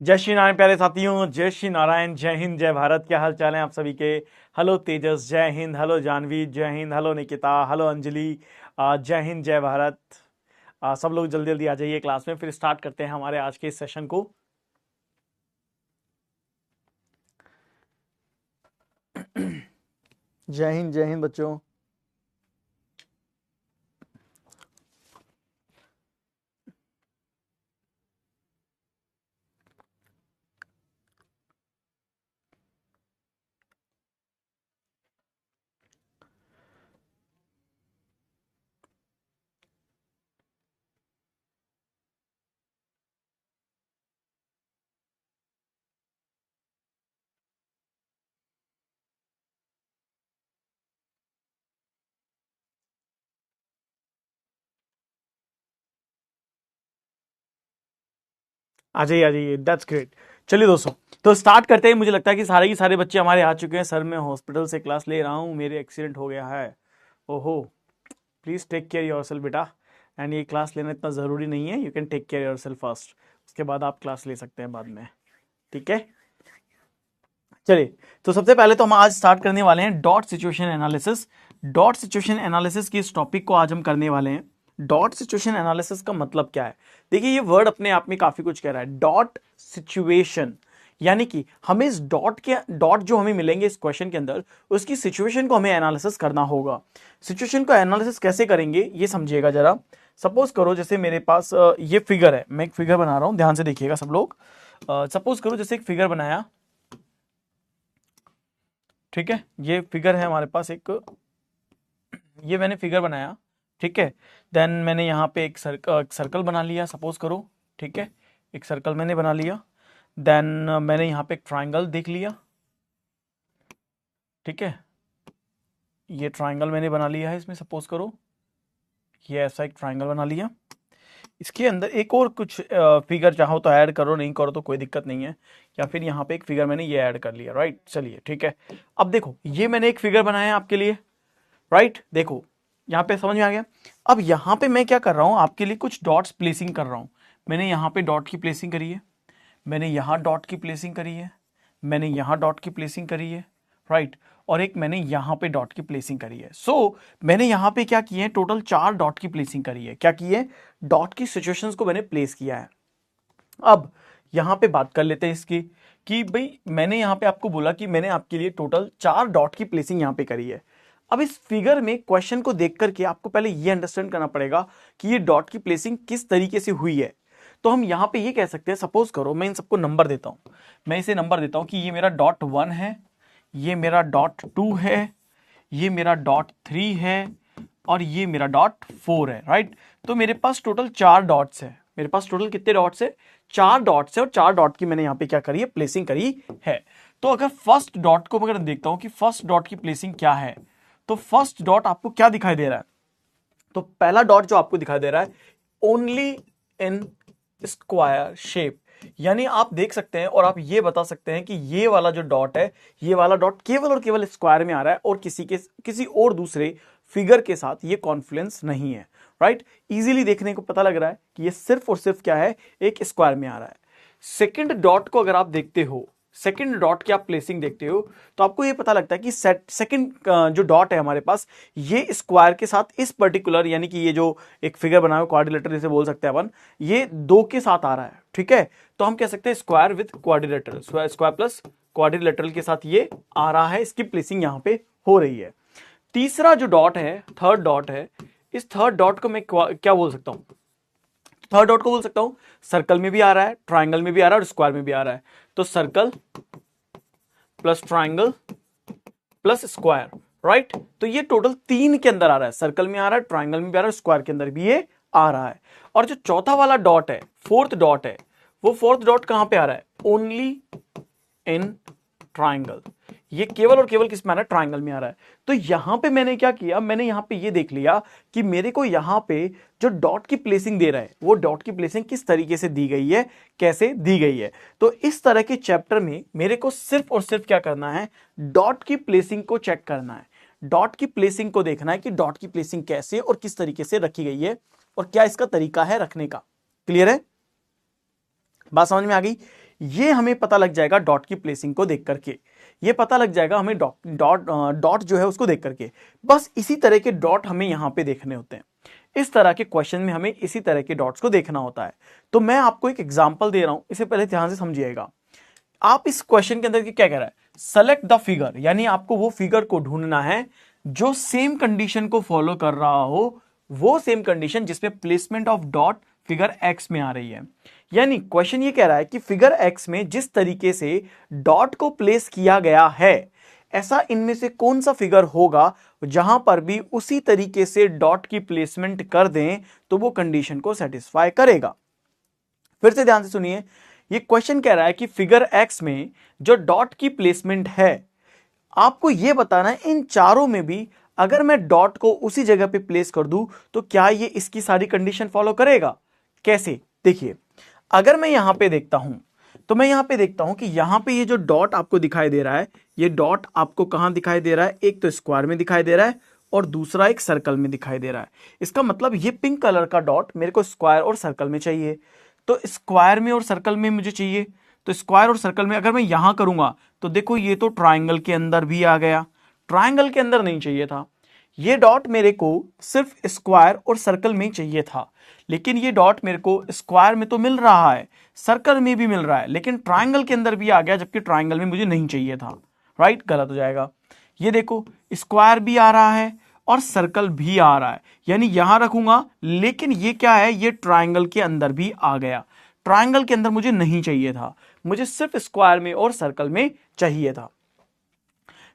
जय श्री नारायण प्यारे साथियों, जय श्री नारायण, जय हिंद, जय भारत। क्या हाल चाल है आप सभी के। हेलो तेजस, जय हिंद। हेलो जानवी, जय हिंद। हेलो निकिता, हेलो अंजलि, जय हिंद, जय भारत। सब लोग जल्दी जल्दी आ जाइए क्लास में, फिर स्टार्ट करते हैं हमारे आज के इस सेशन को। जय हिंद बच्चों। आ जाइए आ जाइए, दैट्स ग्रेट। चलिए दोस्तों, तो स्टार्ट करते हैं। मुझे लगता है कि सारे के सारे बच्चे हमारे आ चुके हैं। सर मैं हॉस्पिटल से क्लास ले रहा हूँ, मेरे एक्सीडेंट हो गया है। ओहो, प्लीज़ टेक केयर योरसेल्फ बेटा। एंड ये क्लास लेना इतना ज़रूरी नहीं है, you can take care yourself first, उसके बाद आप क्लास ले सकते हैं बाद में, ठीक है। चलिए, तो सबसे पहले तो हम आज स्टार्ट करने वाले हैं dot situation analysis. Dot situation analysis की इस टॉपिक को आज हम करने वाले हैं। डॉट सिचुएशन एनालिसिस का मतलब क्या है? देखिए, ये वर्ड अपने आप में काफी कुछ कह रहा है। डॉट सिचुएशन यानी कि हमें इस डॉट जो हमें मिलेंगे इस क्वेश्चन के अंदर, उसकी सिचुएशन को हमें एनालिसिस करना होगा। सिचुएशन को एनालिसिस कैसे करेंगे ये समझिएगा जरा। सपोज करो जैसे मेरे पास ये फिगर है, मैं एक फिगर बना रहा हूं, ध्यान से देखिएगा सब लोग। सपोज करो जैसे एक फिगर बनाया, ठीक है। ये फिगर है हमारे पास एक, ये मैंने फिगर बनाया, ठीक है। देन मैंने यहाँ पे एक सर्कल बना लिया, सपोज करो, ठीक है। एक सर्कल मैंने बना लिया। देन मैंने यहाँ पे एक ट्राइंगल देख लिया, ठीक है। ये ट्राइंगल मैंने बना लिया है इसमें, सपोज करो ये ऐसा एक ट्राइंगल बना लिया। इसके अंदर एक और कुछ फिगर चाहो तो ऐड करो, नहीं करो तो कोई दिक्कत नहीं है। या फिर यहाँ पे एक फिगर मैंने ये ऐड कर लिया, राइट। चलिए ठीक है। अब देखो, ये मैंने एक फिगर बनाया आपके लिए, राइट। देखो यहाँ पे समझ में आ गया। अब यहाँ पे मैं क्या कर रहा हूँ, आपके लिए कुछ डॉट्स प्लेसिंग कर रहा हूँ। मैंने यहाँ पे डॉट की प्लेसिंग करी है, मैंने यहाँ डॉट की प्लेसिंग करी है, मैंने यहाँ डॉट की प्लेसिंग करी है, राइट। और एक मैंने यहाँ पे डॉट की प्लेसिंग करी है। सो मैंने यहाँ पे क्या किए हैं, टोटल 4 डॉट की प्लेसिंग करी है। क्या की है? डॉट की सिचुएशंस को मैंने प्लेस किया है। अब यहाँ पे बात कर लेते हैं इसकी, कि भाई मैंने यहाँ पे आपको बोला कि मैंने आपके लिए टोटल 4 डॉट की प्लेसिंग यहाँ पे करी है। अब इस फिगर में क्वेश्चन को देख करके आपको पहले ये अंडरस्टैंड करना पड़ेगा कि ये डॉट की प्लेसिंग किस तरीके से हुई है। तो हम यहाँ पे ये कह सकते हैं, सपोज करो मैं इन सबको नंबर देता हूँ, मैं इसे नंबर देता हूँ कि ये मेरा डॉट 1 है, ये मेरा डॉट 2 है, ये मेरा डॉट 3 है, और ये मेरा डॉट 4 है, राइट। तो मेरे पास टोटल 4 डॉट्स है। मेरे पास टोटल कितने डॉट्स है? 4 डॉट्स है, और 4 डॉट की मैंने यहाँ पे क्या करी है, प्लेसिंग करी है। तो अगर फर्स्ट डॉट को अगर देखता हूं कि फर्स्ट डॉट की प्लेसिंग क्या है, तो फर्स्ट डॉट आपको क्या दिखाई दे रहा है? तो पहला डॉट जो आपको दिखाई दे रहा है, ओनली इन स्क्वायर शेप, यानी आप देख सकते हैं और आप ये बता सकते हैं कि ये वाला जो डॉट है, ये वाला डॉट केवल और केवल स्क्वायर में आ रहा है, और किसी और दूसरे फिगर के साथ ये कॉन्फ्लुएंस नहीं है, राइट। इजीली देखने को पता लग रहा है कि ये सिर्फ और सिर्फ क्या है, एक स्क्वायर में आ रहा है। सेकंड डॉट को अगर आप देखते हो, सेकंड डॉट की आप प्लेसिंग देखते हो, तो आपको ये पता लगता है कि सेकंड जो डॉट है हमारे पास, ये स्क्वायर के साथ इस पर्टिकुलर, यानी कि ये जो एक फिगर बना हुआ क्वाड्रिलेटरल जिसे बोल सकते हैं अपन, ये 2 के साथ आ रहा है, ठीक है। तो हम कह सकते हैं square with quadrilateral, square plus quadrilateral के साथ ये आ रहा है, इसकी प्लेसिंग यहां पे हो रही है। तीसरा जो डॉट है, थर्ड डॉट है, इस थर्ड डॉट को मैं क्या बोल सकता हूं? थर्ड डॉट को बोल सकता हूं सर्कल में भी आ रहा है, ट्राइंगल में भी आ रहा है, और स्क्वायर में भी आ रहा है। तो circle plus triangle plus square, right. तो ये टोटल 3 के अंदर आ रहा है, सर्कल में आ रहा है, ट्राइंगल में भी आ रहा है, स्क्वायर के अंदर भी ये आ रहा है। और जो चौथा वाला डॉट है, फोर्थ डॉट है, वो फोर्थ डॉट कहां पे आ रहा है? Only in triangle. ये केवल और केवल किस में आ रहा है? ट्राइंगल में आ रहा है। तो यहां पे मैंने क्या किया, मैंने यहां पे ये देख लिया कि मेरे को यहां पे जो डॉट की प्लेसिंग दे रहा है, वो डॉट की प्लेसिंग किस तरीके से दी गई है, कैसे दी गई है। तो इस तरह के चैप्टर में मेरे को सिर्फ और सिर्फ क्या करना है, डॉट की प्लेसिंग को चेक करना है। डॉट की प्लेसिंग को देखना है कि डॉट की प्लेसिंग कैसे और किस तरीके से रखी गई है, और क्या इसका तरीका है रखने का। क्लियर है? बात समझ में आ गई? ये हमें पता लग जाएगा डॉट की प्लेसिंग को देख करके, ये पता लग जाएगा हमें डॉट जो है उसको देख करके। बस इसी तरह के डॉट हमें यहां पे देखने होते हैं। इस तरह के क्वेश्चन में हमें इसी तरह के डॉट्स को देखना होता है। तो मैं आपको एक एग्जांपल दे रहा हूं, इसे पहले ध्यान से समझिएगा। आप इस क्वेश्चन के अंदर क्या कह रहा है, सेलेक्ट द फिगर, यानी आपको वो फिगर को ढूंढना है जो सेम कंडीशन को फॉलो कर रहा हो, वो सेम कंडीशन जिसमें placement of dot figure x में आ रही है। यानी क्वेश्चन ये कह रहा है कि फिगर एक्स में जिस तरीके से डॉट को प्लेस किया गया है, ऐसा इनमें से कौन सा फिगर होगा जहां पर भी उसी तरीके से डॉट की प्लेसमेंट कर दें तो वो कंडीशन को सेटिस्फाई करेगा। फिर से ध्यान से सुनिए, ये क्वेश्चन कह रहा है कि फिगर एक्स में जो डॉट की प्लेसमेंट है, आपको यह बताना है इन चारों में भी अगर मैं डॉट को उसी जगह पे प्लेस कर दूं तो क्या ये इसकी सारी कंडीशन फॉलो करेगा। कैसे, देखिए, अगर मैं यहां पे देखता हूं तो मैं यहां पे देखता हूं कि यहां पे ये जो डॉट आपको दिखाई दे रहा है, ये डॉट आपको कहां दिखाई दे रहा है, एक तो स्क्वायर में दिखाई दे रहा है और दूसरा एक सर्कल में दिखाई दे रहा है। इसका मतलब ये पिंक कलर का डॉट मेरे को स्क्वायर और सर्कल में चाहिए। तो स्क्वायर में और सर्कल में मुझे चाहिए, तो स्क्वायर और सर्कल में अगर मैं यहां करूंगा तो देखो ये तो ट्राइंगल के अंदर भी आ गया, ट्राइंगल के अंदर नहीं चाहिए था। ये डॉट मेरे को सिर्फ स्क्वायर और सर्कल में ही चाहिए था, लेकिन ये डॉट मेरे को स्क्वायर में तो मिल रहा है, सर्कल में भी मिल रहा है, लेकिन ट्राइंगल के अंदर भी आ गया, जबकि ट्राइंगल में मुझे नहीं चाहिए था। राइट, गलत हो जाएगा। ये देखो स्क्वायर भी आ रहा है और सर्कल भी आ रहा है, यानी यहां रखूंगा, लेकिन ये क्या है, ये ट्राइंगल के अंदर भी आ गया। ट्राइंगल के अंदर मुझे नहीं चाहिए था, मुझे सिर्फ स्क्वायर में और सर्कल में चाहिए था।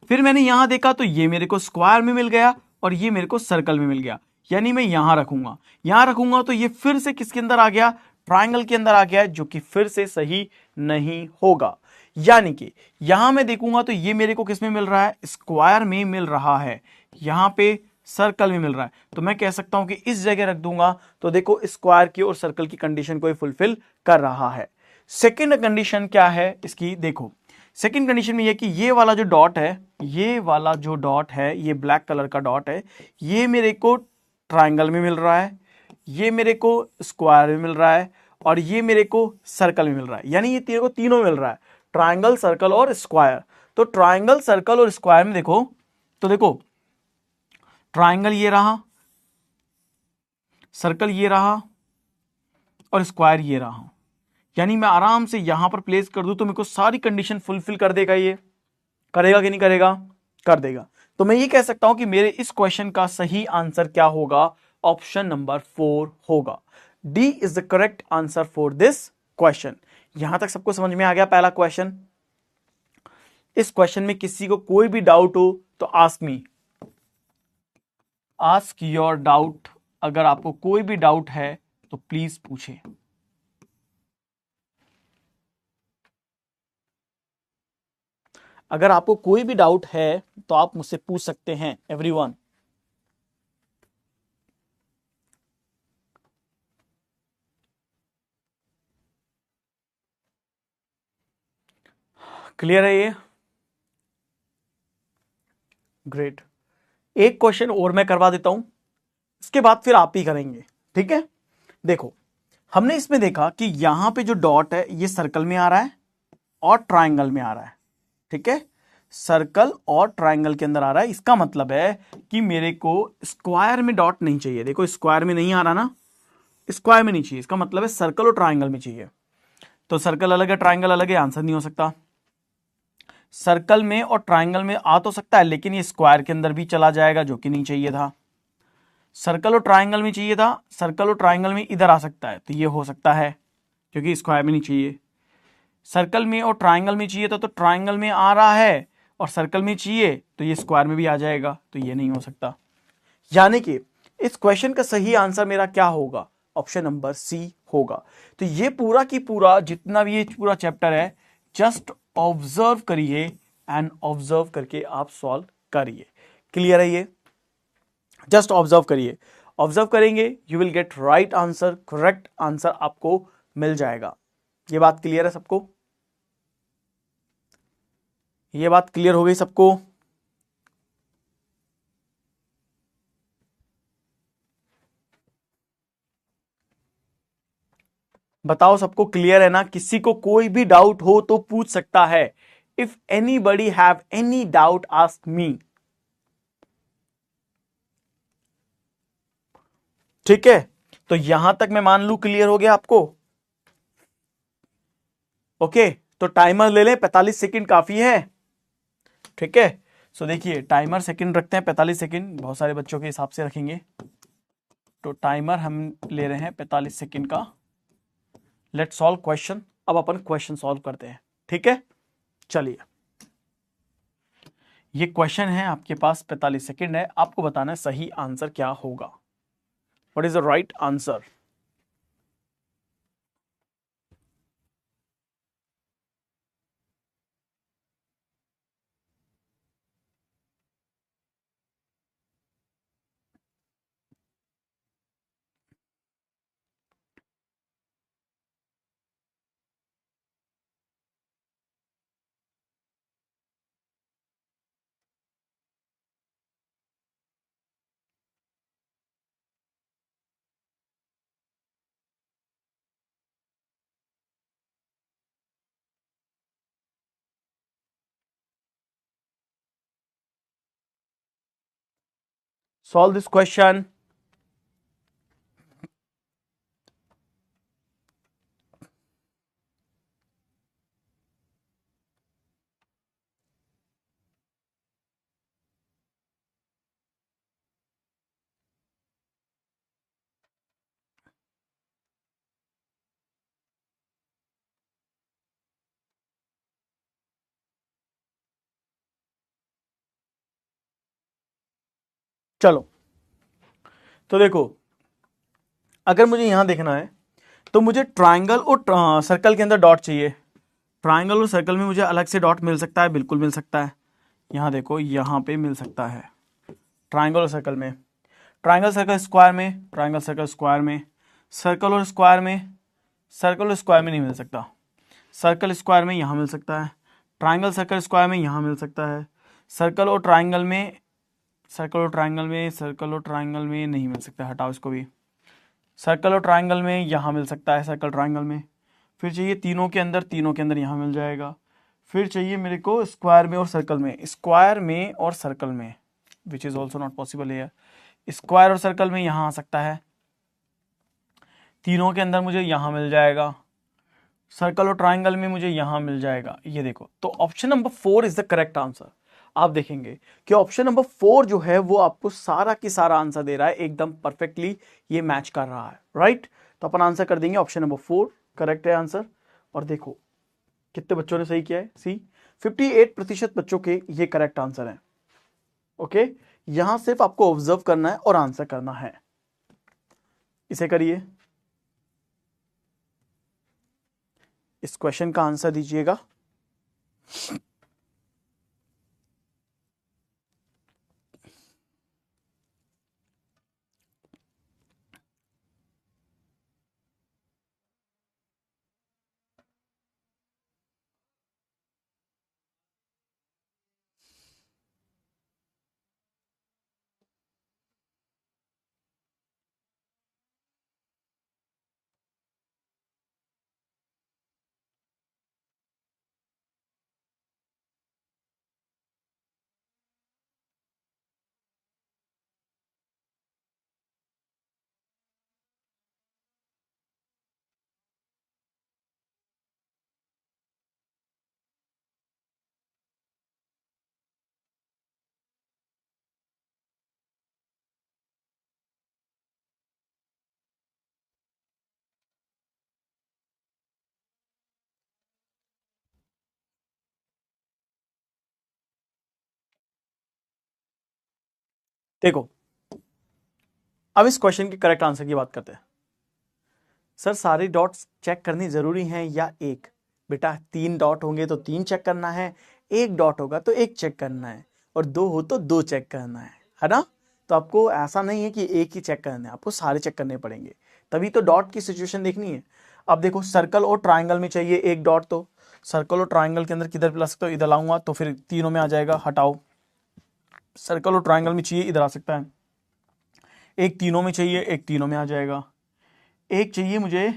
फिर मैंने यहां देखा तो ये मेरे को स्क्वायर में मिल गया और ये मेरे को सर्कल में मिल गया, यानी मैं यहां रखूंगा तो ये फिर से किसके अंदर आ गया, ट्राइंगल के अंदर आ गया, जो कि फिर से सही नहीं होगा। यानी कि यहां मैं देखूंगा तो ये मेरे को किस में मिल रहा है, स्क्वायर में मिल रहा है, यहां पे सर्कल में मिल रहा है। तो मैं कह सकता हूं कि इस जगह रख दूंगा तो देखो स्क्वायर की और सर्कल की कंडीशन को फुलफिल कर रहा है। सेकेंड कंडीशन क्या है इसकी, देखो सेकेंड कंडीशन में यह कि ये वाला जो डॉट है, ये वाला जो डॉट है, ये ब्लैक कलर का डॉट है, ये मेरे को ट्राइंगल में मिल रहा है, ये मेरे को स्क्वायर में मिल रहा है और ये मेरे को सर्कल में मिल रहा है। यानी ये तेरे को तीनों मिल रहा है, ट्राइंगल, सर्कल और स्क्वायर। तो ट्राइंगल, सर्कल और स्क्वायर में देखो तो देखो ट्राइंगल ये रहा, सर्कल ये रहा और स्क्वायर ये रहा, यानी मैं आराम से यहां पर प्लेस कर दूं तो मेरे को सारी कंडीशन फुलफिल कर देगा। ये करेगा कि नहीं करेगा, कर देगा। तो मैं ये कह सकता हूं कि मेरे इस क्वेश्चन का सही आंसर क्या होगा, ऑप्शन नंबर 4 होगा। D is the correct answer for this question. यहां तक सबको समझ में आ गया पहला क्वेश्चन। इस क्वेश्चन में किसी को कोई भी डाउट हो तो ask me, ask your doubt. अगर आपको कोई भी डाउट है तो प्लीज पूछें। अगर आपको कोई भी डाउट है तो आप मुझसे पूछ सकते हैं एवरीवन। क्लियर है ये, ग्रेट। एक क्वेश्चन और मैं करवा देता हूं, इसके बाद फिर आप ही करेंगे, ठीक है। देखो हमने इसमें देखा कि यहां पे जो डॉट है ये सर्कल में आ रहा है और ट्राइंगल में आ रहा है, ठीक है, सर्कल और ट्राइंगल के अंदर आ रहा है। इसका मतलब है कि मेरे को स्क्वायर में डॉट नहीं चाहिए। देखो स्क्वायर में नहीं आ रहा ना, स्क्वायर में नहीं चाहिए, इसका मतलब है सर्कल और ट्राइंगल में चाहिए। तो सर्कल अलग है, ट्राइंगल अलग है, आंसर नहीं हो सकता। सर्कल में और ट्राइंगल में आ तो सकता है, लेकिन ये स्क्वायर के अंदर भी चला जाएगा, जो कि नहीं चाहिए था। सर्कल और ट्राइंगल में चाहिए था, सर्कल और ट्राइंगल में इधर आ सकता है, तो ये हो सकता है, क्योंकि स्क्वायर में नहीं चाहिए। सर्कल में और ट्राइंगल में चाहिए था, तो ट्राइंगल में आ रहा है और सर्कल में चाहिए तो ये स्क्वायर में भी आ जाएगा, तो ये नहीं हो सकता। यानी कि इस क्वेश्चन का सही आंसर मेरा क्या होगा, ऑप्शन नंबर सी होगा। तो ये पूरा की पूरा जितना भी ये पूरा चैप्टर है, जस्ट ऑब्जर्व करिए एंड ऑब्जर्व करके आप सॉल्व करिए। क्लियर है ये, जस्ट ऑब्जर्व करिए, ऑब्जर्व करेंगे you will get right answer, correct answer आपको मिल जाएगा। ये बात क्लियर है सबको, ये बात क्लियर हो गई सबको। बताओ सबको क्लियर है ना? किसी को कोई भी डाउट हो तो पूछ सकता है। If anybody have any doubt ask me. ठीक है, तो यहां तक मैं मान लू क्लियर हो गया आपको। ओके, तो टाइमर ले लें, 45 सेकंड काफी है। ठीक है, सो देखिए टाइमर सेकंड रखते हैं 45 सेकंड, बहुत सारे बच्चों के हिसाब से रखेंगे। तो टाइमर हम ले रहे हैं 45 सेकंड का। Let's solve question. अब अपन क्वेश्चन सॉल्व करते हैं। ठीक है, चलिए ये क्वेश्चन है आपके पास, 45 सेकंड है, आपको बताना है सही आंसर क्या होगा। What is the right answer? Solve this question. चलो, तो देखो अगर मुझे यहां देखना है तो मुझे ट्राइंगल और सर्कल के अंदर डॉट चाहिए। ट्राइंगल और सर्कल में मुझे अलग से डॉट मिल सकता है, बिल्कुल मिल सकता है। यहां देखो, यहां पे मिल सकता है ट्राइंगल और सर्कल में। ट्राइंगल सर्कल स्क्वायर में, ट्राइंगल सर्कल स्क्वायर में, सर्कल और स्क्वायर में, सर्कल और स्क्वायर में नहीं मिल सकता। सर्कल स्क्वायर में यहां मिल सकता है, ट्राइंगल सर्कल स्क्वायर में यहां मिल सकता है, सर्कल और ट्राइंगल में, सर्कल और ट्राइंगल में, सर्कल और ट्राइंगल में नहीं मिल सकता, हटाओ इसको भी। सर्कल और ट्राइंगल में यहां मिल सकता है, सर्कल ट्राइंगल में। फिर चाहिए तीनों के अंदर, तीनों के अंदर यहां मिल जाएगा। फिर चाहिए मेरे को स्क्वायर में और सर्कल में, स्क्वायर में और सर्कल में, which is also not possible है। स्क्वायर और सर्कल में यहां आ सकता है, तीनों के अंदर मुझे यहां मिल जाएगा, सर्कल और ट्राइंगल में मुझे यहां मिल जाएगा। ये देखो, तो option number 4 is the correct answer. आप देखेंगे कि ऑप्शन नंबर 4 जो है वो आपको सारा की सारा आंसर दे रहा है, एकदम परफेक्टली ये मैच कर रहा है, राइट। तो अपन आंसर कर देंगे ऑप्शन नंबर 4 करेक्ट है आंसर। और देखो कितने बच्चों ने सही किया है, सी 58% बच्चों के ये करेक्ट आंसर है। ओके, यहां सिर्फ आपको ऑब्जर्व करना है और आंसर करना है। इसे करिए, इस क्वेश्चन का आंसर दीजिएगा। देखो अब इस क्वेश्चन के करेक्ट आंसर की बात करते हैं। सर सारे डॉट्स चेक करनी जरूरी हैं या एक? बेटा 3 डॉट होंगे तो 3 चेक करना है, 1 डॉट होगा तो 1 चेक करना है, और 2 हो तो 2 चेक करना है ना। तो आपको ऐसा नहीं है कि एक ही चेक करना है, आपको सारे चेक करने पड़ेंगे, तभी तो डॉट की सिचुएशन देखनी है। अब देखो सर्कल और ट्राइंगल में चाहिए 1 डॉट, तो सर्कल और ट्राइंगल के अंदर किधर ला सकते हो, इधर लाऊंगा तो फिर तीनों में आ जाएगा, हटाओ। सर्कल और ट्राइंगल में चाहिए, इधर आ सकता है। एक तीनों में चाहिए, एक तीनों में आ जाएगा। एक चाहिए मुझे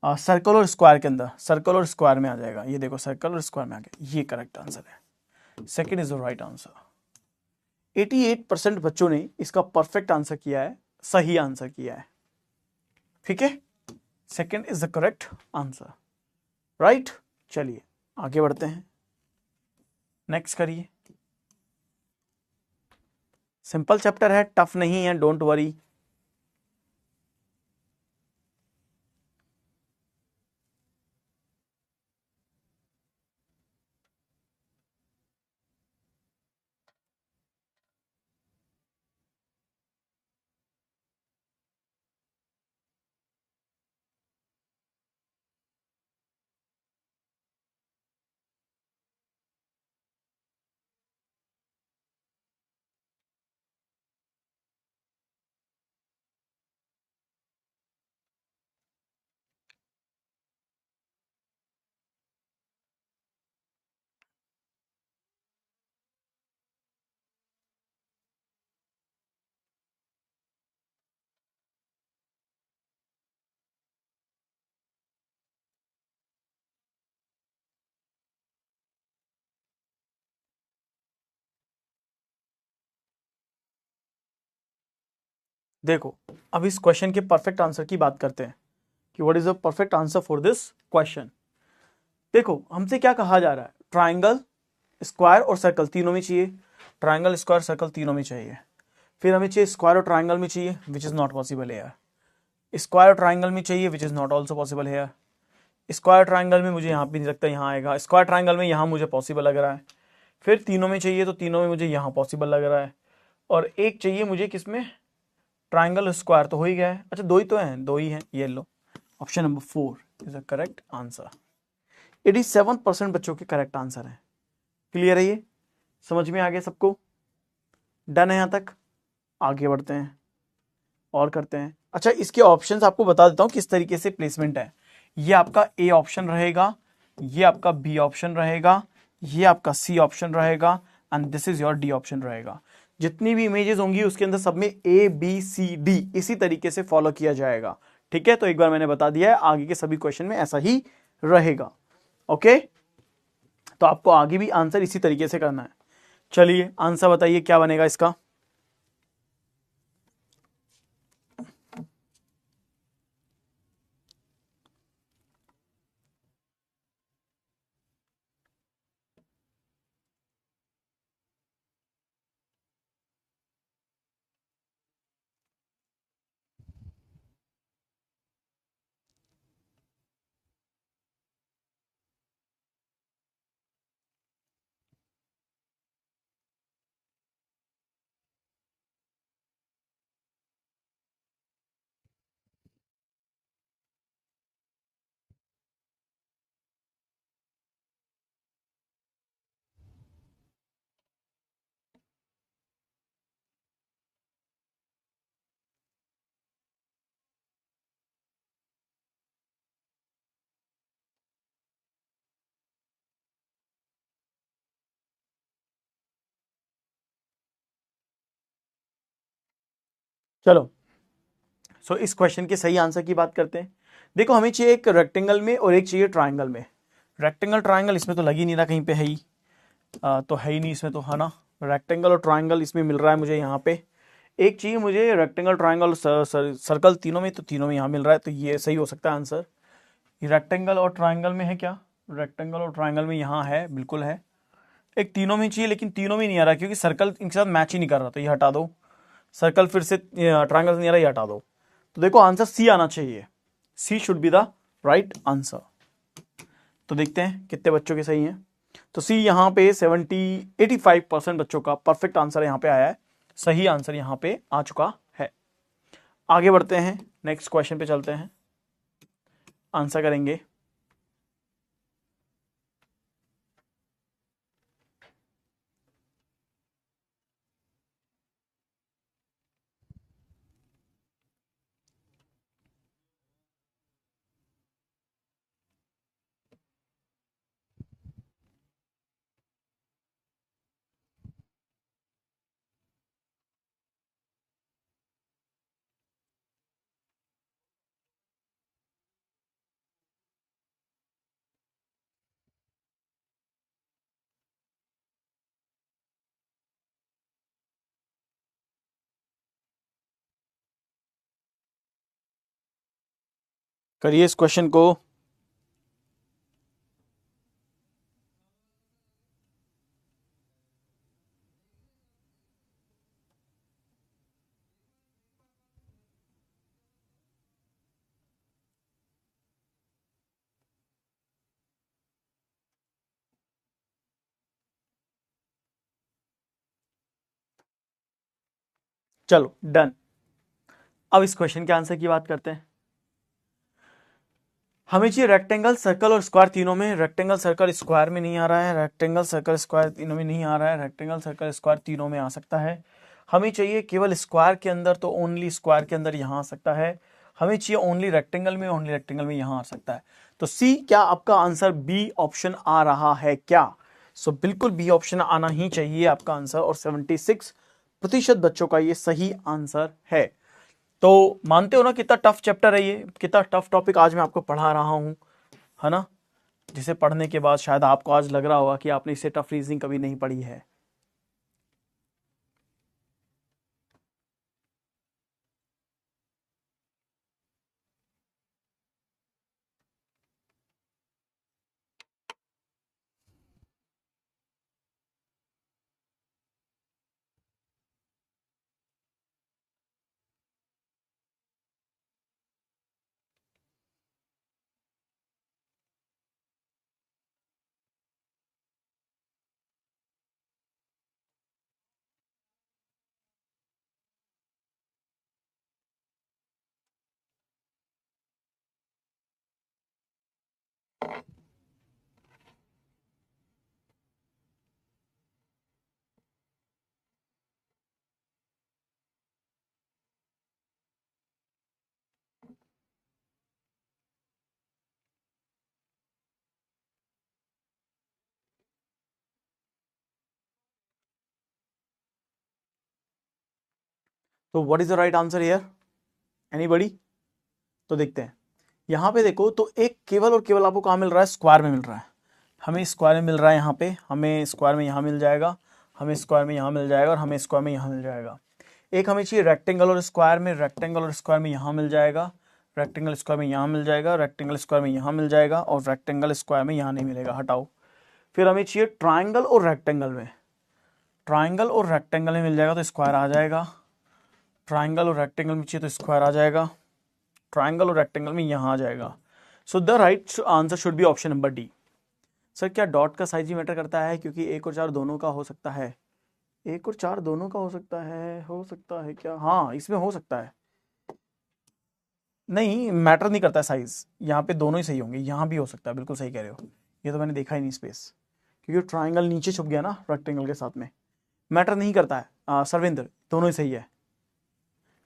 सर्कल और स्क्वायर के अंदर, सर्कल और स्क्वायर में आ जाएगा। ये देखो सर्कल और स्क्वायर में आ गया, ये करेक्ट आंसर है। Second is the right answer. 88% बच्चों ने इसका परफेक्ट आंसर किया है, सही आंसर किया है। ठीक है, second is the correct answer, right. चलिए आगे बढ़ते हैं, नेक्स्ट करिए। सिंपल चैप्टर है, टफ नहीं है, डोंट वरी। देखो अब इस क्वेश्चन के परफेक्ट आंसर की बात करते हैं कि what is the perfect answer for this question. देखो हमसे क्या कहा जा रहा है, ट्राइंगल, स्क्वायर और सर्कल तीनों में चाहिए। ट्राइंगल, स्क्वायर, सर्कल तीनों में चाहिए। फिर हमें चाहिए स्क्वायर और ट्राइंगल में चाहिए, which is not possible here. Square और ट्राइंगल में चाहिए, which is not also possible here. Square triangle में मुझे यहाँ भी नहीं लगता यहाँ आएगा, स्क्वायर ट्राइंगल में यहाँ मुझे पॉसिबल लग रहा है। फिर तीनों में चाहिए तो तीनों में मुझे यहाँ पॉसिबल लग रहा है। और एक चाहिए मुझे किसमें, ट्राइंगल स्क्वायर तो हो ही गया है। अच्छा दो ही तो हैं, दो ही हैं, ये लो। Option number 4 is the correct answer. 87% बच्चों के करेक्ट आंसर है। क्लियर है, ये समझ में आ गया सबको? डन है यहाँ तक? आगे बढ़ते हैं और करते हैं। अच्छा इसके ऑप्शंस आपको बता देता हूं किस तरीके से प्लेसमेंट है। ये आपका ए ऑप्शन रहेगा, ये आपका बी ऑप्शन रहेगा, ये आपका सी ऑप्शन रहेगा and this is your D option रहेगा। जितनी भी इमेजेस होंगी उसके अंदर सब में ए बी सी डी इसी तरीके से फॉलो किया जाएगा। ठीक है, तो एक बार मैंने बता दिया है, आगे के सभी क्वेश्चन में ऐसा ही रहेगा। ओके, तो आपको आगे भी आंसर इसी तरीके से करना है। चलिए आंसर बताइए क्या बनेगा इसका। चलो इस क्वेश्चन के सही आंसर की बात करते हैं। देखो हमें चाहिए एक रेक्टेंगल में और एक चाहिए ट्राइंगल में। रेक्टेंगल ट्राइंगल इसमें तो लग ही नहीं रहा, कहीं पे है ही तो है ही नहीं इसमें तो, है ना। रेक्टेंगल और ट्राइंगल इसमें मिल रहा है मुझे यहाँ पे। एक चाहिए मुझे रेक्टेंगल ट्राइंगल सर्कल, तीनों में, तो तीनों में यहाँ मिल रहा है, तो ये सही हो सकता है आंसर। ये रेक्टेंगल और ट्राइंगल में है क्या, रेक्टेंगल और ट्राइंगल में यहाँ है, बिल्कुल है। एक तीनों में चाहिए लेकिन तीनों में नहीं आ रहा क्योंकि सर्कल इनके साथ मैच ही नहीं कर रहा, तो ये हटा दो। सर्कल फिर से ट्राइंगल से नहीं आ रहा, ये हटा दो। तो देखो आंसर सी आना चाहिए, C should be the right answer. तो देखते हैं कितने बच्चों के सही हैं। तो सी यहाँ पे 85% बच्चों का परफेक्ट आंसर यहाँ पे आया है, सही आंसर यहाँ पे आ चुका है। आगे बढ़ते हैं, नेक्स्ट क्वेश्चन पे चलते हैं, आंसर करेंगे। करिए इस क्वेश्चन को। चलो डन। अब इस क्वेश्चन के आंसर की बात करते हैं। हमें चाहिए रेक्टेंगल, सर्कल और स्क्वायर तीनों में। रेक्टेंगल सर्कल स्क्वायर में नहीं आ रहा है, रेक्टेंगल सर्कल स्क्वायर तीनों में नहीं आ रहा है, रेक्टेंगल सर्कल स्क्वायर तीनों में आ सकता है। हमें चाहिए केवल स्क्वायर के अंदर, तो ओनली स्क्वायर के अंदर यहां आ सकता है। हमें चाहिए ओनली रेक्टेंगल में, ओनली रेक्टेंगल में यहां आ सकता है। तो सी, क्या आपका आंसर बी ऑप्शन आ रहा है क्या? सो बिल्कुल बी ऑप्शन आना ही चाहिए आपका आंसर, और 76% बच्चों का ये सही आंसर है। तो मानते हो ना कितना टफ चैप्टर है ये, कितना टफ टॉपिक आज मैं आपको पढ़ा रहा हूं, है ना? जिसे पढ़ने के बाद शायद आपको आज लग रहा होगा कि आपने इससे टफ रीजनिंग कभी नहीं पढ़ी है। तो what is the right answer here, anybody? तो देखते हैं। यहां पे देखो तो एक केवल और केवल आपको कहां मिल रहा है? स्क्वायर में मिल रहा है। हमें स्क्वायर में मिल रहा है, यहाँ पे हमें स्क्वायर में यहाँ मिल जाएगा, हमें स्क्वायर में यहाँ मिल जाएगा, और हमें स्क्वायर में यहाँ मिल जाएगा। एक हमें चाहिए रेक्टेंगल और स्क्वायर में, रेक्टेंगल और स्क्वायर में यहाँ मिल जाएगा, रेक्टेंगल स्क्वायर में यहाँ मिल जाएगा, रेक्टेंगल स्क्वायर में यहाँ मिल जाएगा, और रेक्टेंगल स्क्वायर में यहाँ नहीं मिलेगा, हटाओ। फिर हमें चाहिए ट्राइंगल और रेक्टेंगल में, ट्राइंगल और रेक्टेंगल में मिल जाएगा तो स्क्वायर आ जाएगा, ट्राइंगल और रेक्टेंगल में चाहिए तो स्क्वायर आ जाएगा, ट्राइंगल और रेक्टेंगल में यहाँ आ जाएगा। So the right answer should be option number D. Sir क्या डॉट का साइज ही मैटर करता है? क्योंकि एक और चार दोनों का हो सकता है, एक और चार दोनों का हो सकता है क्या? हाँ, इसमें हो सकता है। नहीं, मैटर नहीं करता है साइज, यहाँ पे दोनों ही सही होंगे, यहाँ भी हो सकता है, बिल्कुल सही कह रहे हो। ये तो मैंने देखा ही नहीं स्पेस, क्योंकि ट्राइंगल नीचे छुप गया ना रेक्टेंगल के साथ में। मैटर नहीं करता है सर्वेंद्र, दोनों ही सही है।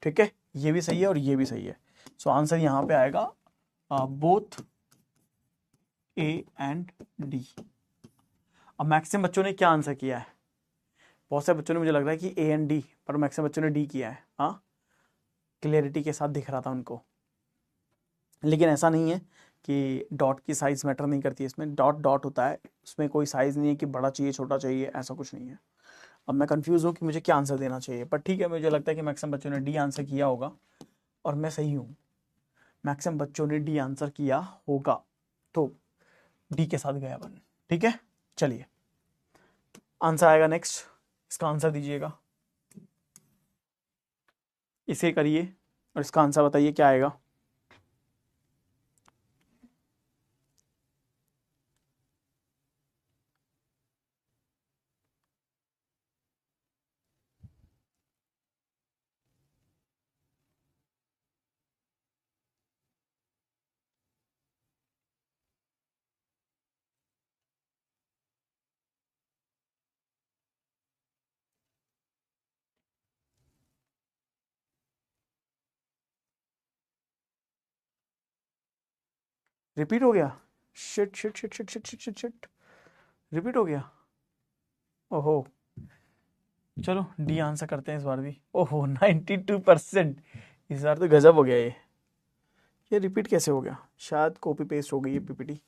ठीक है, ये भी सही है और ये भी सही है। सो आंसर यहाँ पे आएगा बोथ ए एंड डी। अब मैक्सिमम बच्चों ने क्या आंसर किया है? बहुत से बच्चों ने, मुझे लग रहा है कि ए एंड डी, पर मैक्सिमम बच्चों ने डी किया है। हाँ, क्लियरिटी के साथ दिख रहा था उनको। लेकिन ऐसा नहीं है कि डॉट की साइज मैटर नहीं करती है, इसमें डॉट डॉट होता है, उसमें कोई साइज नहीं है कि बड़ा चाहिए छोटा चाहिए, ऐसा कुछ नहीं है। अब मैं कंफ्यूज हूँ कि मुझे क्या आंसर देना चाहिए, पर ठीक है, मुझे लगता है कि मैक्सिमम बच्चों ने डी आंसर किया होगा, और मैं सही हूँ। मैक्सिमम बच्चों ने डी आंसर किया होगा, तो डी के साथ गया बन। ठीक है, चलिए आंसर आएगा नेक्स्ट, इसका आंसर दीजिएगा, इसे करिए और इसका आंसर बताइए क्या आएगा। रिपीट हो गया? Shit shit shit shit shit shit shit shit, repeat हो गया। ओहो, चलो डी आंसर करते हैं इस बार भी। ओहो 92%, इस बार तो गजब हो गया ये रिपीट कैसे हो गया? शायद कॉपी पेस्ट हो गई है पीपीटी,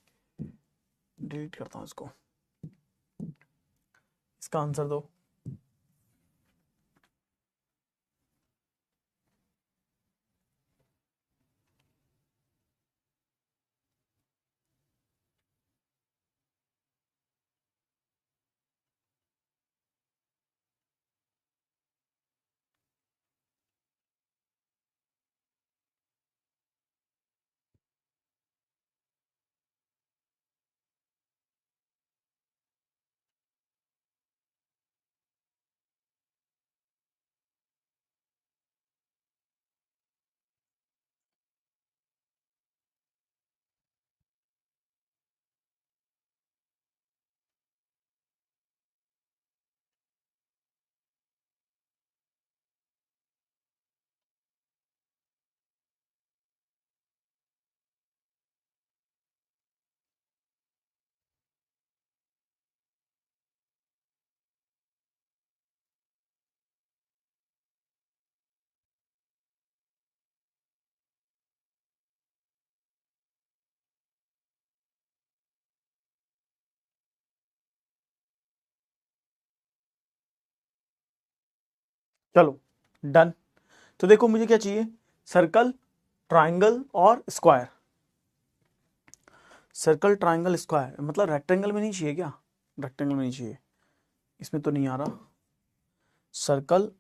डिलीट करता हूँ इसको। इसका आंसर दो। चलो डन। तो देखो मुझे क्या चाहिए, सर्कल, ट्राइंगल और स्क्वायर। सर्कल, ट्राइंगल, स्क्वायर, मतलब रेक्टेंगल में नहीं चाहिए क्या? रेक्टेंगल में नहीं चाहिए, इसमें तो नहीं आ रहा। सर्कल,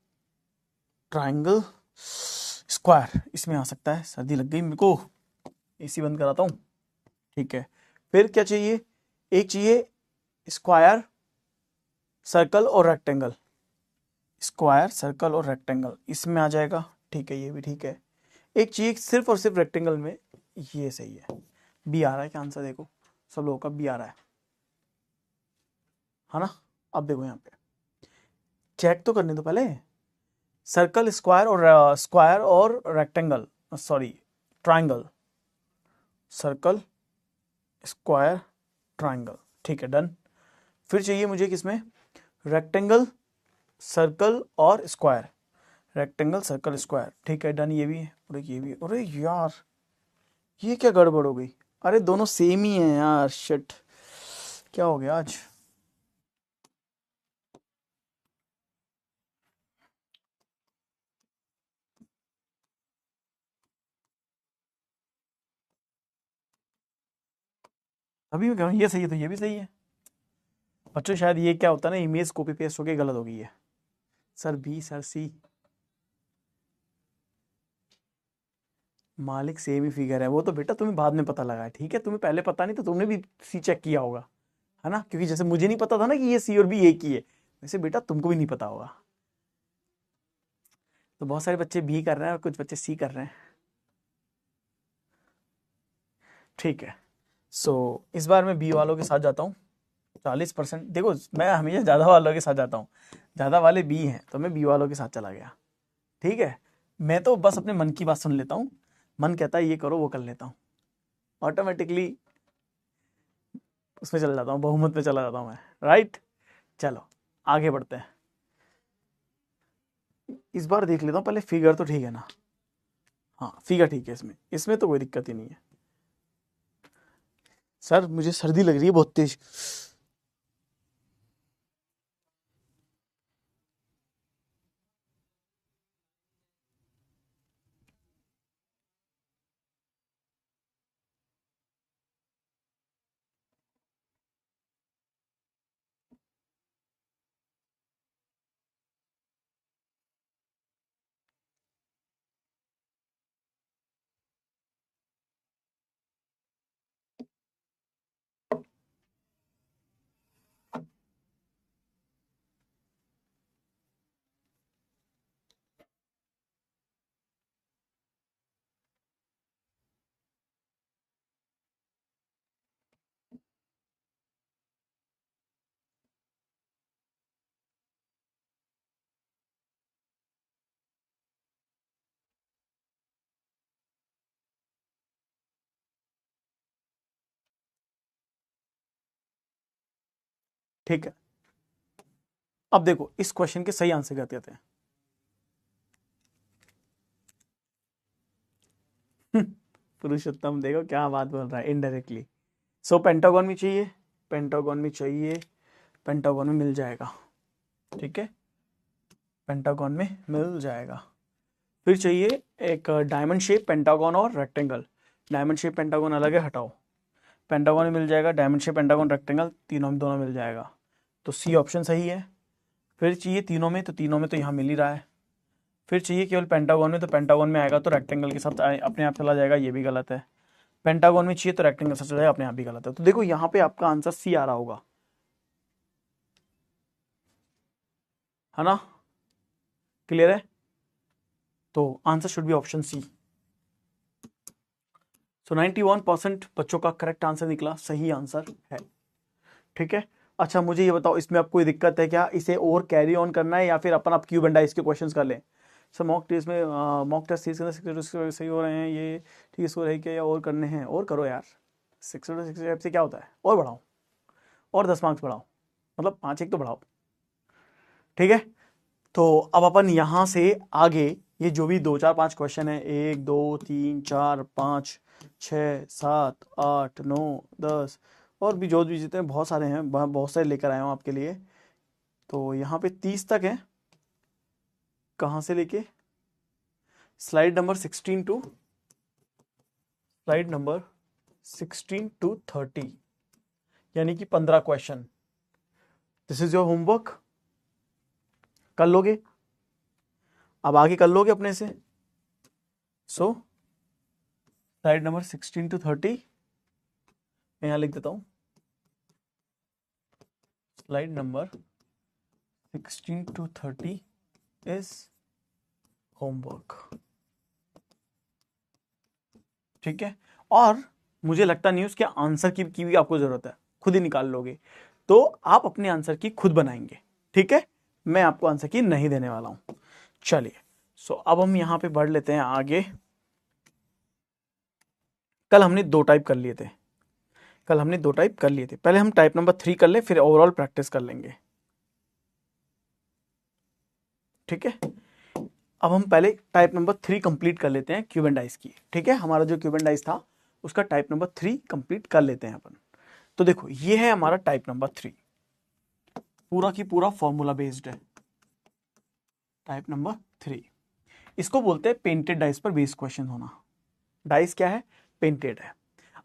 ट्राइंगल, स्क्वायर इसमें आ सकता है। सर्दी लग गई मेरे को, एसी बंद कराता हूँ। ठीक है, फिर क्या चाहिए, एक चाहिए स्क्वायर, सर्कल और रेक्टेंगल। स्क्वायर, सर्कल और रेक्टेंगल इसमें आ जाएगा। ठीक है, ये भी ठीक है। एक चाहिए सिर्फ और सिर्फ रेक्टेंगल में, ये सही है। बी आ रहा है क्या आंसर? देखो सब लोगों का बी आ रहा है ना? अब देखो यहाँ पे चेक तो करने दो पहले। सर्कल, स्क्वायर और rectangle, sorry triangle. Circle, square, triangle, ठीक है डन। फिर चाहिए मुझे किसमें, रेक्टेंगल, सर्कल और स्क्वायर। रेक्टेंगल, सर्कल, स्क्वायर, ठीक है डन। ये भी है और ये भी। अरे यार ये क्या गड़बड़ हो गई? अरे दोनों सेम ही हैं यार, शिट, क्या हो गया आज? अभी मैं कह रहा हूँ ये सही है तो ये भी सही है। बच्चों शायद ये क्या होता है ना, इमेज कॉपी पेस्ट होके गलत हो गई है। सर बी, सर सी, मालिक सेम ही फिगर है। वो तो बेटा तुम्हें बाद में पता लगा है, ठीक है, तुम्हें पहले पता नहीं तो तुमने भी सी चेक किया होगा, है ना? क्योंकि जैसे मुझे नहीं पता था ना कि ये सी और बी एक ही है, वैसे बेटा तुमको भी नहीं पता होगा। तो बहुत सारे बच्चे बी कर रहे हैं और कुछ बच्चे सी कर रहे हैं। ठीक है, सो इस बार मैं बी वालों के साथ जाता हूँ। 40%, देखो मैं हमेशा ज़्यादा वालों के साथ जाता हूँ, ज़्यादा वाले बी हैं तो मैं बी वालों के साथ चला गया। ठीक है, मैं तो बस अपने मन की बात सुन लेता हूँ, मन कहता है ये करो वो कर लेता हूँ, ऑटोमेटिकली उसमें चला जाता हूँ, बहुमत में चला जाता हूँ मैं, राइट। चलो आगे बढ़ते हैं। इस बार देख लेता हूँ पहले, फिगर तो ठीक है ना? हाँ फिगर ठीक है, इसमें इसमें तो कोई दिक्कत ही नहीं है। सर मुझे सर्दी लग रही है बहुत तेज। ठीक है, अब देखो इस क्वेश्चन के सही आंसर क्या कहते हैं। पुरुषोत्तम देखो क्या बात बोल रहा है इनडायरेक्टली। सो पेंटागन भी चाहिए, पेंटागन भी चाहिए, पेंटागन में मिल जाएगा। ठीक है, पेंटागन में मिल जाएगा। फिर चाहिए एक डायमंड शेप पेंटागन और रेक्टेंगल। डायमंड शेप पेंटागन अलग है, हटाओ। पेंटागन में मिल जाएगा, डायमंड शेप पेंटागन रेक्टेंगल तीनों में, दोनों मिल जाएगा। तो सी ऑप्शन सही है। फिर चाहिए तीनों में, तो तीनों में तो यहाँ मिल ही रहा है। फिर चाहिए केवल पेंटागन में, तो पेंटागन में आएगा तो रेक्टेंगल के साथ अपने आप चला जाएगा, ये भी गलत है। पेंटागन में चाहिए तो रेक्टेंगल के साथ चला जाएगा, अपने आप भी गलत है। तो देखो यहाँ पे आपका आंसर सी आ रहा होगा, है ना? क्लियर है? तो answer should be option C. So 91% बच्चों का करेक्ट आंसर निकला, सही आंसर है। ठीक है, अच्छा मुझे ये बताओ, इसमें अब कोई दिक्कत है क्या? इसे और कैरी ऑन करना है या फिर अपन आप क्यूब एंड डाइस के क्वेश्चंस कर लें? सर मॉक टेस्ट में मॉक टेस्ट 60 सही हो रहे हैं, ये ठीक स्कोर है क्या, या और करने हैं? और करो यार, 60 से क्या होता है, और बढ़ाओ, और 10 मार्क्स बढ़ाओ, मतलब 5 एक तो बढ़ाओ। ठीक है, तो अब अपन यहाँ से आगे ये जो भी 2 4 5 क्वेश्चन है, 1 2 3 4 5 6 7 8 9 10 और भी जो भी जितने बहुत सारे हैं, बहुत सारे लेकर आया हूँ आपके लिए। तो यहाँ पे 30 तक है, कहाँ से लेके स्लाइड नंबर 16 टू 30, यानी कि 15 question. This is your homework. कर लोगे, अब आगे कर लोगे अपने से। सो स्लाइड नंबर 16 टू 30 मैं यहां लिख देता हूं, slide number 16 to 30 is homework. ठीक है, और मुझे लगता नहीं उसके आंसर की भी आपको जरूरत है, खुद ही निकाल लोगे, तो आप अपने आंसर की खुद बनाएंगे। ठीक है, मैं आपको आंसर की नहीं देने वाला हूं। चलिए, सो अब हम यहां पे बढ़ लेते हैं आगे। कल हमने दो टाइप कर लिए थे, पहले हम टाइप नंबर 3 कर ले, फिर ओवरऑल प्रैक्टिस कर लेंगे। ठीक है, अब हम पहले टाइप नंबर 3 कंप्लीट कर लेते हैं क्यूब एंड डाइस की। ठीक है, हमारा जो क्यूब एंड डाइस था उसका टाइप नंबर 3 कंप्लीट कर लेते हैं अपन। तो देखो, ये है हमारा टाइप नंबर 3, पूरा की पूरा फॉर्मूला बेस्ड है। टाइप नंबर 3, इसको बोलते हैं पेंटेड डाइस पर बेस्ड क्वेश्चन होना। डाइस क्या है? पेंटेड है।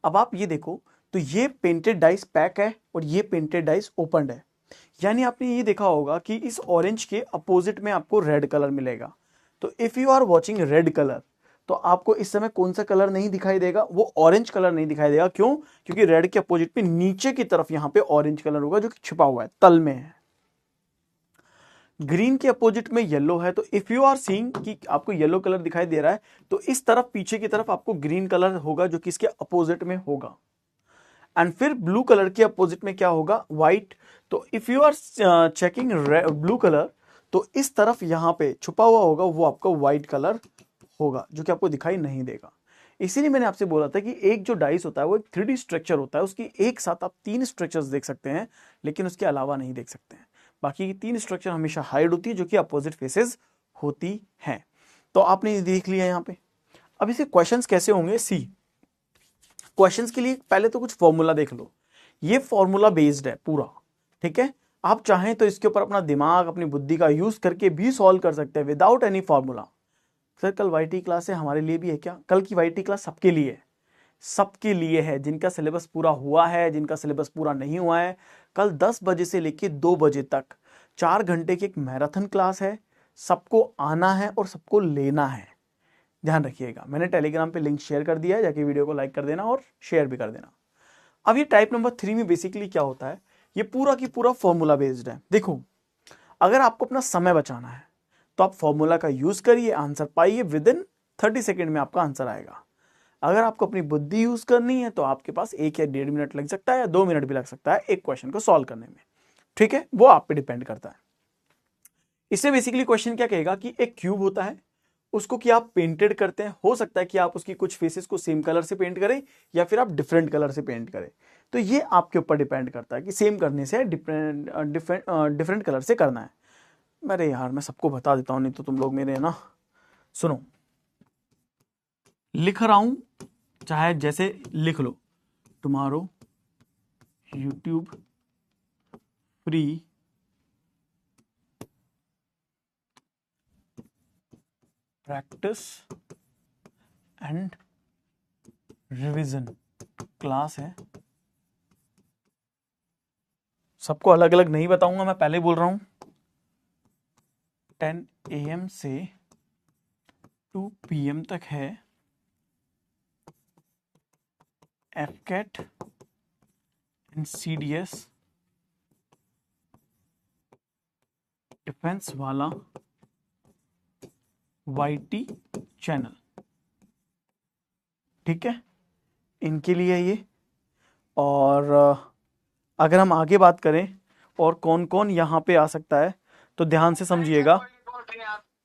अब आप ये देखो, तो ये पेंटेड डाइस पैक है और ये पेंटेड डाइस ओपनड है। यानी आपने ये देखा होगा कि इस ऑरेंज के अपोजिट में आपको रेड कलर मिलेगा। तो if you are watching red colour, तो आपको इस समय कौन सा कलर नहीं दिखाई देगा? वो ऑरेंज कलर नहीं दिखाई देगा। क्यों? क्योंकि रेड के अपोजिट में नीचे की तरफ यहां पे ऑरेंज कलर होगा जो कि छिपा हुआ है, तल में है। ग्रीन के अपोजिट में येलो है, तो इफ यू आर सीइंग कि आपको येलो कलर दिखाई दे रहा है, तो इस तरफ पीछे की तरफ आपको ग्रीन कलर होगा जो कि इसके अपोजिट में होगा। एंड फिर ब्लू कलर के अपोजिट में क्या होगा? व्हाइट। तो if you are checking blue colour, तो इस तरफ यहां पे छुपा हुआ होगा वो आपका व्हाइट कलर होगा जो कि आपको दिखाई नहीं देगा। इसीलिए मैंने आपसे बोला था कि एक जो डाइस होता है वो एक 3D स्ट्रक्चर होता है, उसकी एक साथ आप 3 स्ट्रक्चर्स देख सकते हैं, लेकिन उसके अलावा नहीं देख सकते हैं। बाकी की 3 स्ट्रक्चर हमेशा हाइड होती है जो कि अपोजिट फेसेस होती हैं। तो आपने ये देख लिया यहाँ पे। अब इसे क्वेश्चंस कैसे होंगे? सी, क्वेश्चंस के लिए पहले तो कुछ फॉर्मूला देख लो। ये फॉर्मूला बेस्ड है पूरा। ठीक है, आप चाहें तो इसके ऊपर अपना दिमाग, अपनी बुद्धि का यूज करके भी सॉल्व कर सकते हैं विदाउट एनी फॉर्मूला। सर कल वाईटी क्लास है, हमारे लिए भी है क्या? कल की वाईटी क्लास सबके लिए है, सबके लिए है, जिनका सिलेबस पूरा हुआ है, जिनका सिलेबस पूरा नहीं हुआ है। कल 10 बजे से लेके 2 बजे तक 4 घंटे की एक मैराथन क्लास है। सबको आना है और सबको लेना है, ध्यान रखिएगा। मैंने टेलीग्राम पे लिंक शेयर कर दिया है, जाके वीडियो को लाइक कर देना और शेयर भी कर देना। अब ये टाइप नंबर 3 में बेसिकली क्या होता है, ये पूरा की पूरा फॉर्मूला बेस्ड है। देखो, अगर आपको अपना समय बचाना है तो आप फॉर्मूला का यूज करिए, आंसर पाइए, विद इन 30 सेकेंड में आपका आंसर आएगा। अगर आपको अपनी बुद्धि यूज करनी है तो आपके पास 1 या 1.5 मिनट लग सकता है, या 2 मिनट भी लग सकता है एक क्वेश्चन को सॉल्व करने में। ठीक है, वो आप पे डिपेंड करता है। इससे बेसिकली क्वेश्चन क्या कहेगा कि एक क्यूब होता है, उसको कि आप पेंटेड करते हैं। हो सकता है कि आप उसकी कुछ फेसेस को सेम कलर से पेंट करें या फिर आप डिफरेंट कलर से पेंट करें। तो ये आपके ऊपर डिपेंड करता है कि सेम करने से डिफरेंट कलर से करना है। अरे यार, मैं सबको बता देता हूं, नहीं तो तुम लोग मेरे ना सुनो। लिख रहा हूं, चाहे जैसे लिख लो, tomorrow YouTube free practice and revision class है। सबको अलग अलग नहीं बताऊंगा, मैं पहले बोल रहा हूं। 10 AM से 2 PM तक है एफकेट एंड CDS डिफेंस वाला YT चैनल। ठीक है, इनके लिए ये। और अगर हम आगे बात करें और कौन कौन यहाँ पे आ सकता है, तो ध्यान से समझिएगा।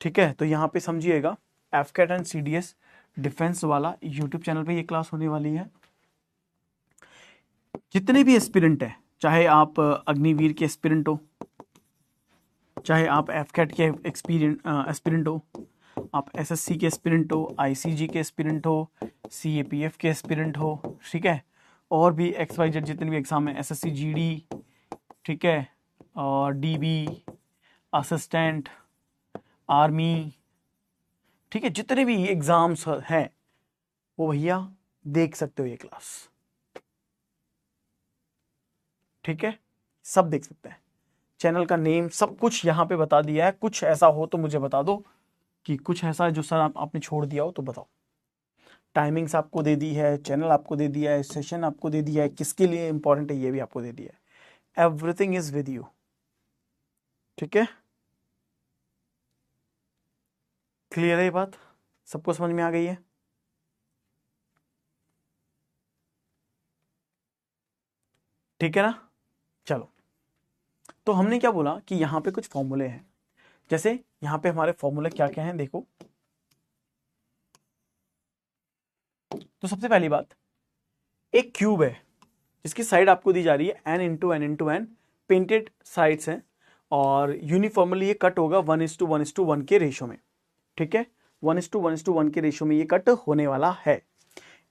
ठीक है, तो यहाँ पे समझिएगा, एफकेट एंड CDS डिफेंस वाला यूट्यूब चैनल पे ये क्लास होने वाली है। जितने भी एस्पिरेंट है, चाहे आप अग्निवीर के एस्पिरेंट हो, चाहे आप एफकेट के एस्पिरेंट हो, आप SSC के एस्पिरेंट हो, ICG के एस्पिरेंट हो, CAPF के एस्पिरेंट हो, ठीक है, और भी XYZ जितने भी एग्जाम है, SSC GD, ठीक है, और DB असिस्टेंट, आर्मी, ठीक है, जितने भी एग्जाम्स हैं वो भैया देख सकते हो ये क्लास, ठीक है, सब देख सकते हैं। चैनल का नेम सब कुछ यहाँ पे बता दिया है। कुछ ऐसा हो तो मुझे बता दो कि कुछ ऐसा है जो सर आपने छोड़ दिया हो तो बताओ। टाइमिंग्स आपको दे दी है, चैनल आपको दे दिया है, सेशन आपको दे दिया है, किसके लिए इंपॉर्टेंट है ये भी आपको दे दिया है। एवरीथिंग इज विद यू, ठीक है, क्लियर है ये बात, सबको समझ में आ गई है? ठीक है ना। चलो, तो हमने क्या बोला कि यहाँ पे कुछ फॉर्मूले हैं। जैसे यहाँ पे हमारे फॉर्मूले क्या क्या हैं देखो। तो सबसे पहली बात, एक क्यूब है जिसकी साइड आपको दी जा रही है n × n पेंटेड साइड्स हैं और यूनिफॉर्मली ये कट होगा 1:1:1 के रेशो में, ठीक है, 1:1:1 के रेशो में ये कट होने वाला है।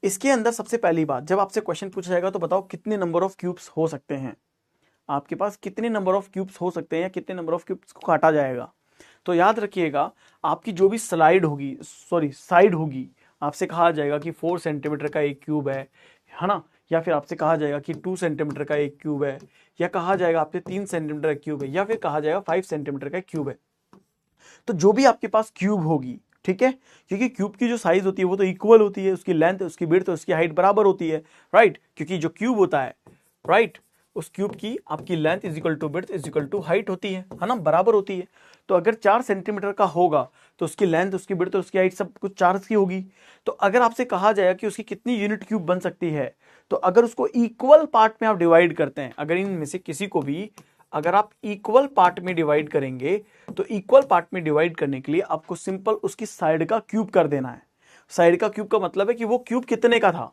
इसके अंदर सबसे पहली बात, जब आपसे क्वेश्चन पूछा जाएगा तो बताओ कितने नंबर ऑफ क्यूब्स हो सकते हैं, आपके पास कितने नंबर ऑफ क्यूब्स हो सकते हैं या कितने नंबर ऑफ क्यूब्स को काटा जाएगा। तो याद रखिएगा, आपकी जो भी साइड होगी, आपसे कहा जाएगा कि 4 सेंटीमीटर का एक क्यूब है ना, या फिर आपसे कहा जाएगा कि 2 सेंटीमीटर का एक क्यूब है, या कहा जाएगा आपसे 3 सेंटीमीटर का क्यूब है, या फिर कहा जाएगा 5 सेंटीमीटर का क्यूब है। तो जो भी आपके पास क्यूब होगी, ठीक है, क्योंकि क्यूब की जो साइज होती है वो तो इक्वल होती है, उसकी लेंथ, उसकी विड्थ, उसकी हाइट बराबर होती है, राइट, क्योंकि जो क्यूब होता है, राइट, उस क्यूब की आपकी length is equal to width is equal to height होती है ना, बराबर होती है। तो अगर 4 सेंटीमीटर का होगा तो उसकी लेंथ, उसकी विड्थ, उसकी हाइट सब कुछ 4 की होगी। तो अगर आपसे कहा जाएगा कि उसकी कितनी यूनिट क्यूब बन सकती है, तो अगर उसको इक्वल पार्ट में आप डिवाइड करते हैं, अगर इनमें से किसी को भी अगर आप इक्वल पार्ट में डिवाइड करेंगे, तो इक्वल पार्ट में डिवाइड करने के लिए आपको सिंपल उसकी साइड का क्यूब कर देना है। साइड का क्यूब का मतलब है कि वो क्यूब कितने का था,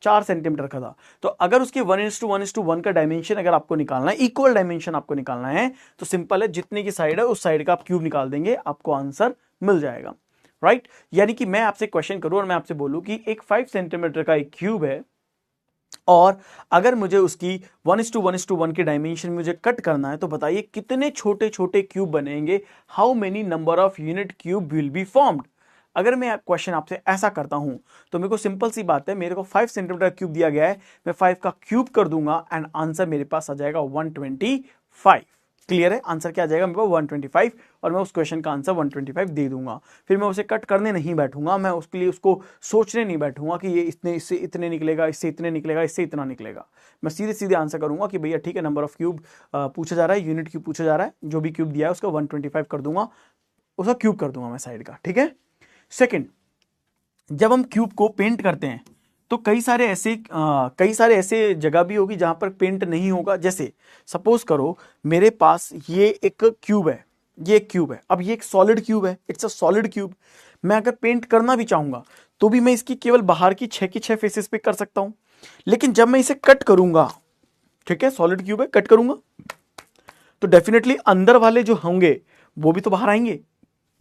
4 सेंटीमीटर का था। तो अगर उसके 1:1:1 का डायमेंशन अगर आपको निकालना है, इक्वल डायमेंशन आपको निकालना है, तो सिंपल है, जितने की साइड है उस साइड का आप क्यूब निकाल देंगे, आपको आंसर मिल जाएगा, राइट। यानी कि मैं आपसे क्वेश्चन करूं और मैं आपसे बोलूं कि एक 5 सेंटीमीटर का एक क्यूब है और अगर मुझे उसकी 1:1:1 के डायमेंशन में मुझे कट करना है, तो बताइए कितने छोटे छोटे क्यूब बनेंगे, how many number of unit cube will be formed. अगर मैं क्वेश्चन आपसे ऐसा करता हूं तो मेरे को सिंपल सी बात है, मेरे को 5 सेंटीमीटर क्यूब दिया गया है, मैं 5 का क्यूब कर दूंगा एंड आंसर मेरे पास आ जाएगा 125। क्लियर है, आंसर क्या आ जाएगा मेरे पास 125 और मैं उस क्वेश्चन का आंसर 125 दे दूंगा। फिर मैं उसे कट करने नहीं बैठूंगा, मैं उसके लिए उसको सोचने नहीं बैठूंगा कि ये इतने, इससे इतने निकलेगा, इससे इतने निकलेगा, इससे इतना निकलेगा। मैं सीधे सीधे आंसर करूंगा कि भैया ठीक है, नंबर ऑफ क्यूब पूछा जा रहा है, यूनिट क्यूब पूछा जा रहा है, जो भी क्यूब दिया है उसका 125 कर दूंगा, उसका क्यूब कर दूंगा मैं साइड का, ठीक है। सेकेंड, जब हम क्यूब को पेंट करते हैं तो कई सारे ऐसे जगह भी होगी जहां पर पेंट नहीं होगा। जैसे सपोज करो मेरे पास ये एक क्यूब है, ये एक क्यूब है, अब ये एक सॉलिड क्यूब है, इट्स अ सॉलिड क्यूब। मैं अगर पेंट करना भी चाहूंगा तो भी मैं इसकी केवल बाहर की 6 की 6 फेसेस पे कर सकता हूं। लेकिन जब मैं इसे कट करूंगा, ठीक है, सॉलिड क्यूब है, कट करूंगा तो डेफिनेटली अंदर वाले जो होंगे वो भी तो बाहर आएंगे।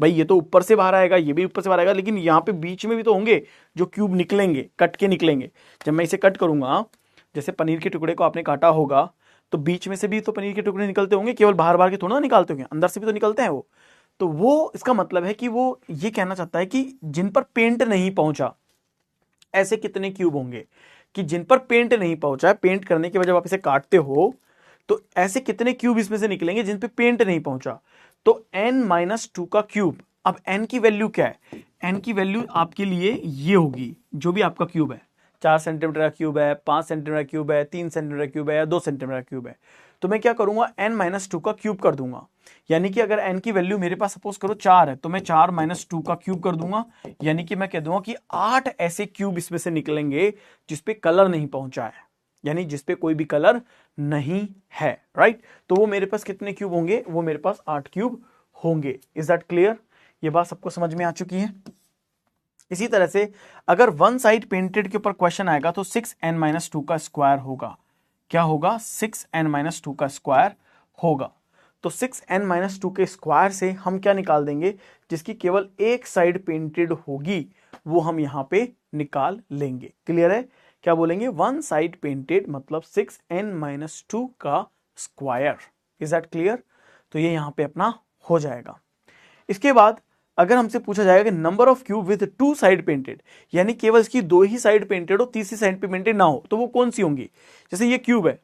भाई ये तो ऊपर से बाहर आएगा, ये भी ऊपर से बाहर आएगा, लेकिन यहाँ पे बीच में भी तो होंगे जो क्यूब निकलेंगे, कट के निकलेंगे। जब मैं इसे कट करूंगा, जैसे पनीर के टुकड़े को आपने काटा होगा तो बीच में से भी तो पनीर के टुकड़े निकलते होंगे, केवल बाहर बाहर के थोड़ा ना निकालते होंगे, अंदर से भी तो निकलते हैं वो। तो वो इसका मतलब है कि वो ये कहना चाहता है कि जिन पर पेंट नहीं पहुंचा, ऐसे कितने क्यूब होंगे कि जिन पर पेंट नहीं पहुंचा है, पेंट करने के बाद जब आप इसे काटते हो तो ऐसे कितने क्यूब इसमें से निकलेंगे जिन पे पेंट नहीं पहुंचा। तो n-2 का क्यूब, अब n की वैल्यू क्या है, n की वैल्यू आपके लिए ये होगी, जो भी आपका क्यूब है, 4 सेंटीमीटर का क्यूब है, 5 सेंटीमीटर का क्यूब है, 3 सेंटीमीटर का क्यूब है या 2 सेंटीमीटर का क्यूब है, तो मैं क्या करूंगा, n-2 का क्यूब कर दूंगा। यानी कि अगर n की वैल्यू मेरे पास सपोज करो 4 है तो मैं 4-2 का क्यूब कर दूंगा। यानी कि मैं कह दूंगा कि 8 ऐसे क्यूब इसमें से निकलेंगे जिसपे कलर नहीं पहुंचा है, यानी जिसपे कोई भी कलर नहीं है, राइट। तो वो मेरे पास कितने क्यूब होंगे, वो मेरे पास 8 क्यूब होंगे। इज दैट क्लियर, ये बात सबको समझ में आ चुकी है। इसी तरह से अगर वन साइड पेंटेड के ऊपर क्वेश्चन आएगा तो 6n-2 का स्क्वायर होगा। क्या होगा, 6n-2 का स्क्वायर होगा। तो 6n-2 के स्क्वायर से हम क्या निकाल देंगे, जिसकी केवल एक साइड पेंटेड होगी वो हम यहां पे निकाल लेंगे। क्लियर है, क्या बोलेंगे, वन साइड पेंटेड मतलब 6n-2 का स्क्वायर। इज दैट क्लियर, तो ये यहां पे अपना हो जाएगा। इसके बाद अगर हमसे पूछा जाएगा कि number of cube with 2 side painted, यानी केवल इसकी 2 ही साइड पेंटेड हो, तीसरी साइड पे पेंटेड ना हो, तो वो कौन सी होंगी। जैसे ये क्यूब है,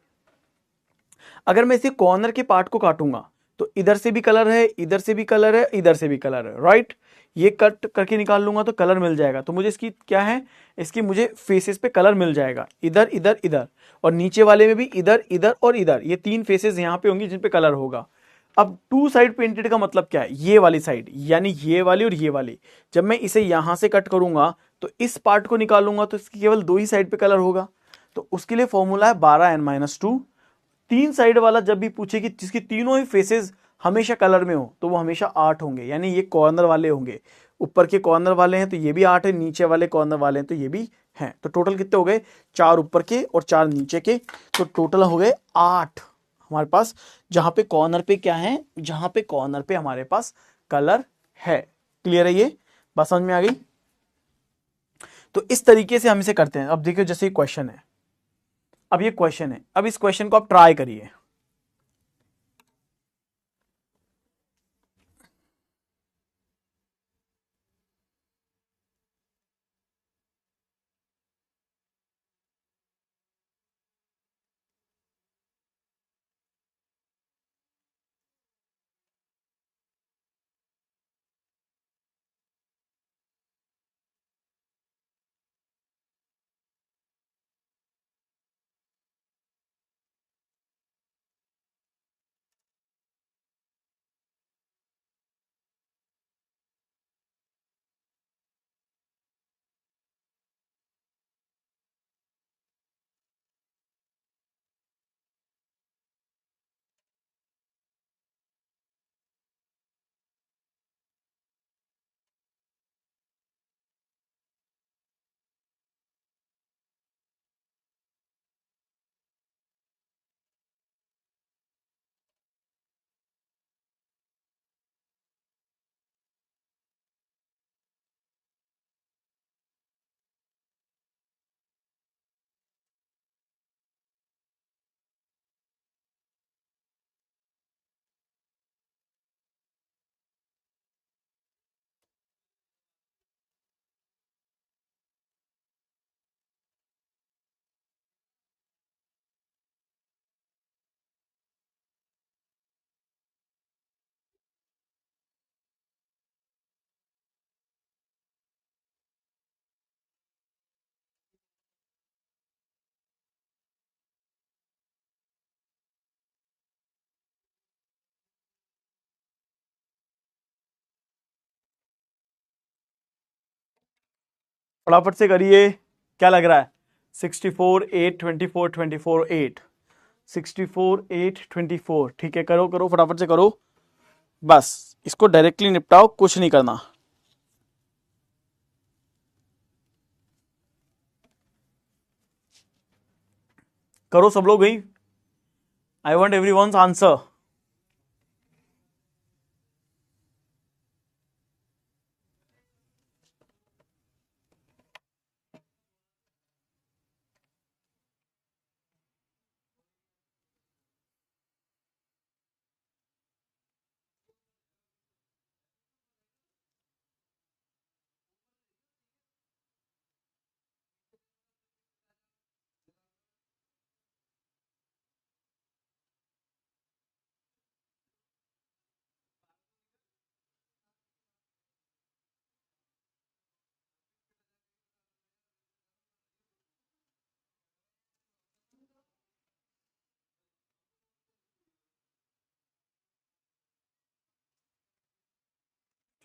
अगर मैं इसे कॉर्नर के पार्ट को काटूंगा तो इधर से भी कलर है, इधर से भी कलर है, इधर से भी कलर है, राइट। ये कट करके निकाल लूंगा तो कलर मिल जाएगा। तो मुझे इसकी क्या है, इसकी मुझे फेसेस पे कलर मिल जाएगा, इधर इधर इधर, और नीचे वाले में भी इधर इधर और इधर, ये 3 फेसेस यहाँ पे होंगी जिन पे कलर होगा। अब 2 साइड पेंटेड का मतलब क्या है, ये वाली साइड यानी ये वाली और ये वाली। जब मैं इसे यहां से कट करूंगा तो इस पार्ट को निकालूंगा तो इसकी केवल 2 ही साइड पे कलर होगा। तो उसके लिए फॉर्मूला है 12n-2। 3 साइड वाला जब भी पूछे कि जिसकी तीनों ही फेसेस हमेशा कलर में हो तो वो हमेशा 8 होंगे, यानी ये कॉर्नर वाले होंगे। ऊपर के कॉर्नर वाले हैं तो ये भी 8 है, नीचे वाले कॉर्नर वाले हैं तो ये भी हैं। तो टोटल कितने हो गए, 4 ऊपर के और 4 नीचे के, तो टोटल हो गए 8 हमारे पास। जहां पे कॉर्नर पे क्या है, जहां पे कॉर्नर पे हमारे पास कलर है। क्लियर है, ये बात समझ में आ गई। तो इस तरीके से हम इसे करते हैं। अब देखिए जैसे क्वेश्चन है, अब ये क्वेश्चन है, अब इस क्वेश्चन को आप ट्राई करिए। फटाफट से करिए, क्या लग रहा है, 64 8 24 24 8, 64 8 24, ठीक है, करो करो फटाफट से करो, बस इसको डायरेक्टली निपटाओ, कुछ नहीं करना। करो सब लोग भाई, I want every one answer.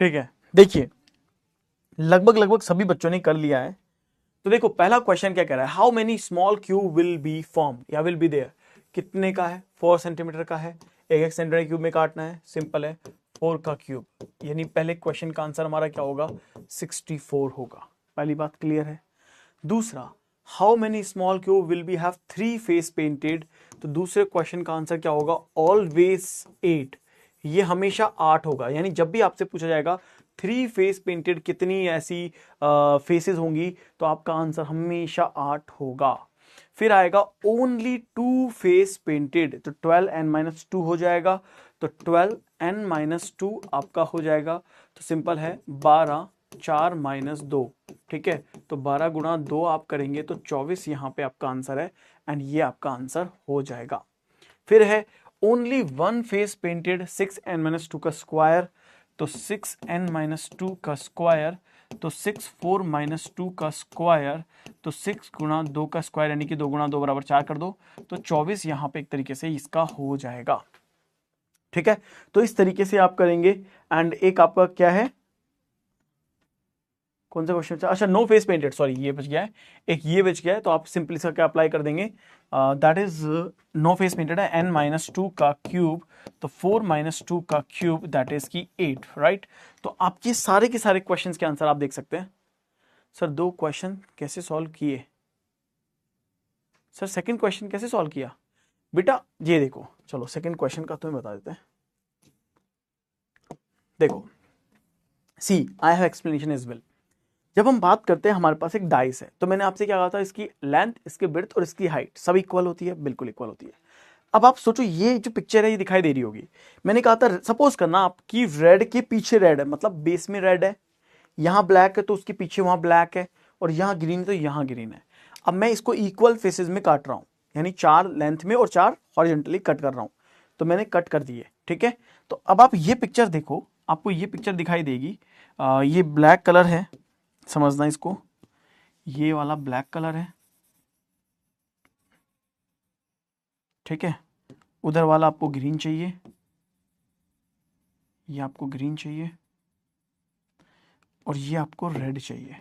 ठीक है, देखिए लगभग लगभग सभी बच्चों ने कर लिया है। तो देखो पहला क्वेश्चन क्या कह रहा है, how many small cube will be form या विल बी देयर, कितने का है, 4 सेंटीमीटर का है, एक सेंटीमीटर क्यूब में काटना है, सिंपल है, 4 का क्यूब, यानी पहले क्वेश्चन का आंसर हमारा क्या होगा, 64 होगा। पहली बात क्लियर है। दूसरा, how many small cube will be have 3 face painted, तो दूसरे क्वेश्चन का आंसर क्या होगा, ऑलवेज 8, ये हमेशा 8 होगा। यानी जब भी आपसे पूछा जाएगा 3 फेस पेंटेड कितनी ऐसी फेसेस होंगी, तो आपका आंसर हमेशा 8 होगा। फिर आएगा ओनली 2 फेस पेंटेड, तो 12n-2 हो जाएगा, तो 12 6n-2 आपका हो जाएगा, तो सिंपल है 12, 4 माइनस 2, ठीक है। तो 12 गुणा 2 आप करेंगे तो 24 यहाँ पे आपका आंसर है, एंड ये आपका आंसर हो जाएगा। फिर है only one face painted 6n-2 का स्क्वायर, तो 6n-2 का स्क्वायर, तो 6 4 माइनस 2 का स्क्वायर, तो 6 गुणा 2 का स्क्वायर यानी कि 2 गुणा 2 बराबर 4 कर दो, तो 24 यहाँ पे एक तरीके से इसका हो जाएगा, ठीक है। तो इस तरीके से आप करेंगे। एंड एक आपका क्या है, कौन सा क्वेश्चन बचा, अच्छा नो फेस पेंटेड, सॉरी ये बच गया है, एक ये बच गया है, तो आप सिंपली इसका क्या अप्लाई कर देंगे, that is no face painted है n-2 का क्यूब, तो 4 माइनस 2 का क्यूब दैट इज की 8, राइट। तो आप ये सारे के सारे क्वेश्चंस के आंसर आप देख सकते हैं। सर 2 क्वेश्चन कैसे सॉल्व किए, सर सेकंड क्वेश्चन कैसे सॉल्व किया बेटा, ये देखो, चलो सेकंड क्वेश्चन का तुम्हें बता देते हैं। देखो see I have explanation as well. जब हम बात करते हैं हमारे पास एक डाइस है, तो मैंने आपसे क्या कहा था, इसकी लेंथ, इसकी विड्थ और इसकी हाइट सब इक्वल होती है, बिल्कुल इक्वल होती है। अब आप सोचो ये जो पिक्चर है ये दिखाई दे रही होगी, मैंने कहा था सपोज करना आपकी रेड के पीछे रेड है, मतलब बेस में रेड है, यहां ब्लैक है तो उसके पीछे वहां ब्लैक है, और यहां ग्रीन है तो यहां ग्रीन है। अब मैं इसको इक्वल फेसेस में काट रहा हूं, यानी 4 लेंथ में और 4 हॉरिजॉन्टली कट कर रहा हूं, तो मैंने कट कर दिए, ठीक है। तो अब आप ये पिक्चर देखो, आपको ये पिक्चर दिखाई देगी, ये ब्लैक कलर है, समझना इसको, ये वाला ब्लैक कलर है, ठीक है। उधर वाला आपको ग्रीन चाहिए, ये आपको ग्रीन चाहिए, और ये आपको रेड चाहिए,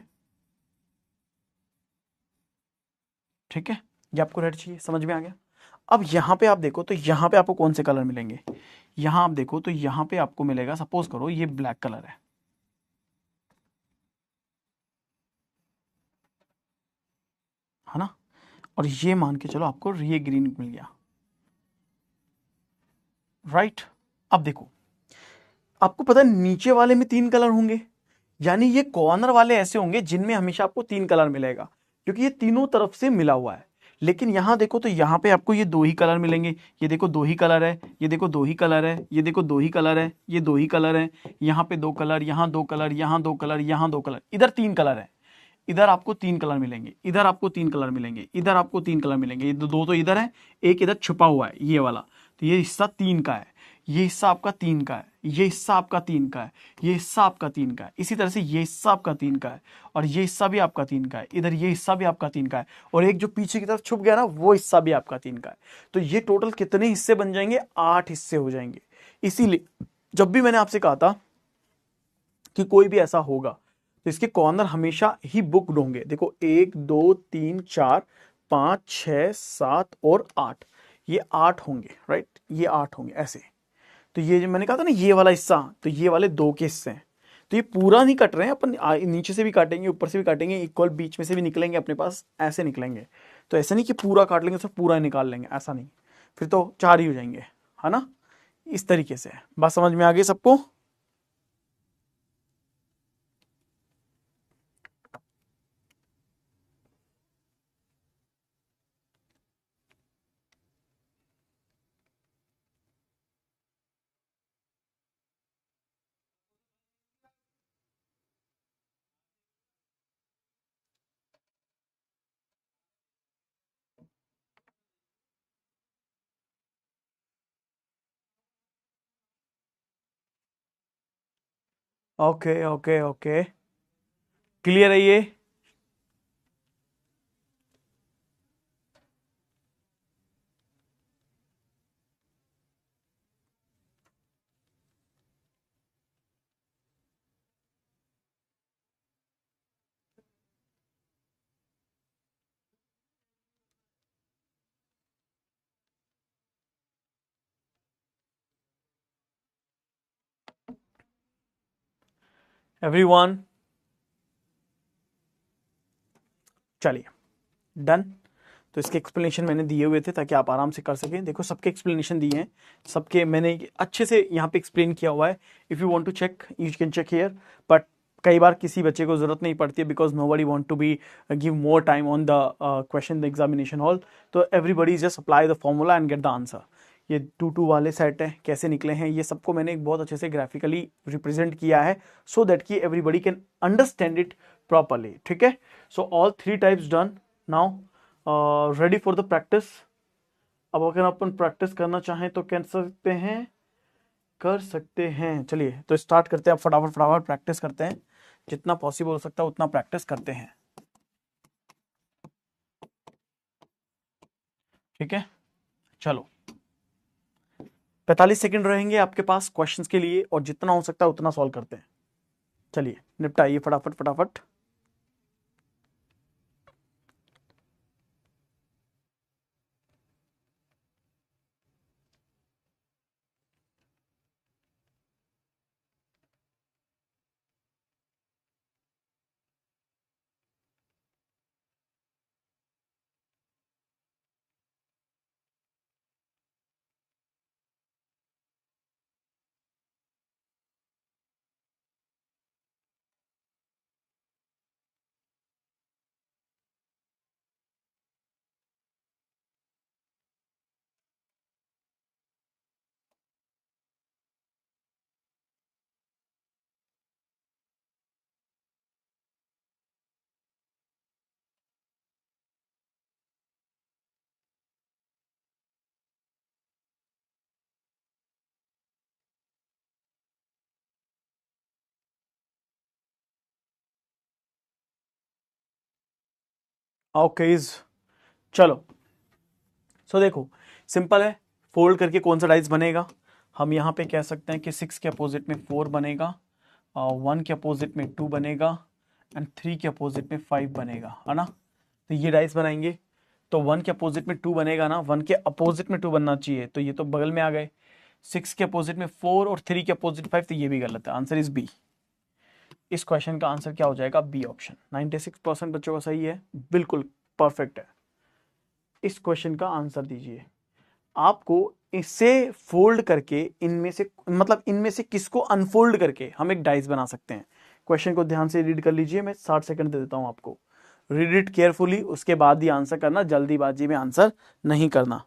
ठीक है। ये आपको रेड चाहिए, समझ में आ गया। अब यहां पे आप देखो तो यहां पे आपको कौन से कलर मिलेंगे, यहां आप देखो तो यहां पे आपको मिलेगा, सपोज करो ये ब्लैक कलर है ना, और ये मान के चलो आपको ये ग्रीन मिल गया, राइट। अब देखो आपको पता है नीचे वाले में 3 कलर होंगे, यानी ये कॉर्नर वाले ऐसे होंगे जिनमें हमेशा आपको 3 कलर मिलेगा, क्योंकि ये तीनों तरफ से मिला हुआ है। लेकिन यहां देखो तो यहां पे आपको ये 2 ही कलर मिलेंगे, ये देखो 2 ही कलर है, ये देखो 2 ही कलर है, ये देखो 2 ही कलर है, ये 2 ही कलर है, यहाँ पे 2 कलर, यहाँ 2 कलर, यहाँ 2 कलर, यहाँ 2 कलर, इधर 3 कलर है, इधर आपको 3 कलर मिलेंगे, इधर आपको 3 कलर मिलेंगे, इधर आपको 3 कलर मिलेंगे, ये 2 तो इधर है, एक इधर छुपा हुआ है ये वाला, तो ये हिस्सा 3 का है, ये हिस्सा आपका 3 का है, ये हिस्सा आपका 3 का है, ये हिस्सा आपका 3 का है, इसी तरह से ये हिस्सा आपका 3 का है, और ये हिस्सा भी आपका 3 का है, इधर ये हिस्सा भी आपका 3 का है, और एक जो पीछे की तरफ छुप गया ना वो हिस्सा भी आपका 3 का है। तो ये टोटल कितने हिस्से बन जाएंगे, 8 हिस्से हो जाएंगे। इसीलिए जब भी मैंने आपसे कहा था कि कोई भी ऐसा होगा तो इसके कॉर्नर हमेशा ही बुक्ड होंगे। देखो 1 2 3 4 5 6 7 और 8, ये 8 होंगे, राइट, ये 8 होंगे ऐसे। तो ये जो मैंने कहा था ना ये वाला हिस्सा, तो ये वाले 2 के हिस्से हैं, तो ये पूरा नहीं कट रहे हैं अपन, नीचे से भी काटेंगे ऊपर से भी काटेंगे, इक्वल बीच में से भी निकलेंगे अपने पास, ऐसे निकलेंगे। तो ऐसा नहीं कि पूरा काट लेंगे सब पूरा निकाल लेंगे, ऐसा नहीं, फिर तो 4 ही हो जाएंगे, है ना। इस तरीके से बात समझ में आ गई सबको। ओके ओके ओके, क्लियर है ये। एवरीवन चलिए डन। तो इसके एक्सप्लेनेशन मैंने दिए हुए थे ताकि आप आराम से कर सकें। देखो सबके एक्सप्लेनेशन दिए हैं, सबके मैंने अच्छे से यहाँ पे एक्सप्लेन किया हुआ है। If you want to check you can check here, but कई बार किसी बच्चे को जरूरत नहीं पड़ती है because nobody want to be give more time on the question the examination hall. तो everybody just apply the formula and get the answer. ये 2 2 वाले सेट हैं कैसे निकले हैं, ये सबको मैंने एक बहुत अच्छे से ग्राफिकली रिप्रेजेंट किया है सो दैट कि everybody can understand it properly. ठीक है, so all 3 types done. Now ready for the practice. अब अगर अपन प्रैक्टिस करना चाहें तो कर सकते हैं। चलिए तो स्टार्ट करते हैं, फटाफट फटाफट प्रैक्टिस करते हैं, जितना पॉसिबल हो सकता है उतना प्रैक्टिस करते हैं। ठीक है, चलो 45 सेकंड रहेंगे आपके पास क्वेश्चंस के लिए और जितना हो सकता है उतना सॉल्व करते हैं। चलिए निपटाइए फटाफट फटाफट। ओके चलो सो देखो सिंपल है, फोल्ड करके कौन सा डाइस बनेगा, हम यहाँ पे कह सकते हैं कि 6 के अपोजिट में 4 बनेगा, 1 के अपोजिट में 2 बनेगा एंड 3 के अपोजिट में 5 बनेगा, है ना। तो ये डाइस बनाएंगे तो 1 के अपोजिट में 2 बनेगा ना, 1 के अपोजिट में 2 बनना चाहिए, तो ये तो बगल में आ गए। 6 के अपोजिट में 4 और 3 के अपोजिट 5, तो ये भी गलत है, आंसर इज बी। इस क्वेश्चन का आंसर क्या हो जाएगा, बी ऑप्शन। 96% बच्चों का सही है, बिल्कुल परफेक्ट है। इस क्वेश्चन का आंसर दीजिए। आपको इसे फोल्ड करके इनमें से मतलब इनमें से किसको अनफोल्ड करके हम एक डाइस बना सकते हैं। क्वेश्चन को ध्यान से रीड कर लीजिए, मैं 60 सेकंड दे देता हूं आपको, रीड इट केयरफुली, उसके बाद ही आंसर करना, जल्दीबाजी में आंसर नहीं करना।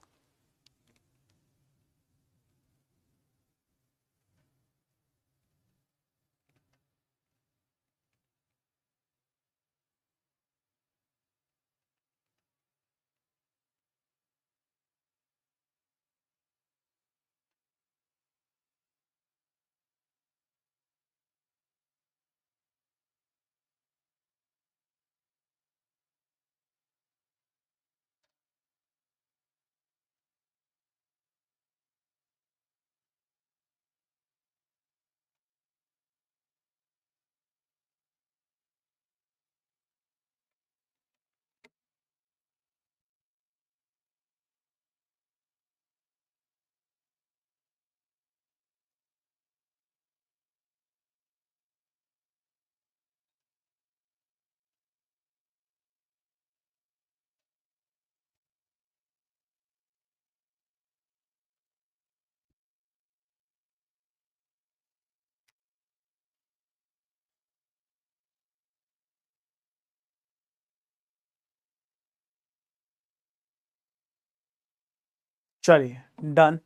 चलिए डन।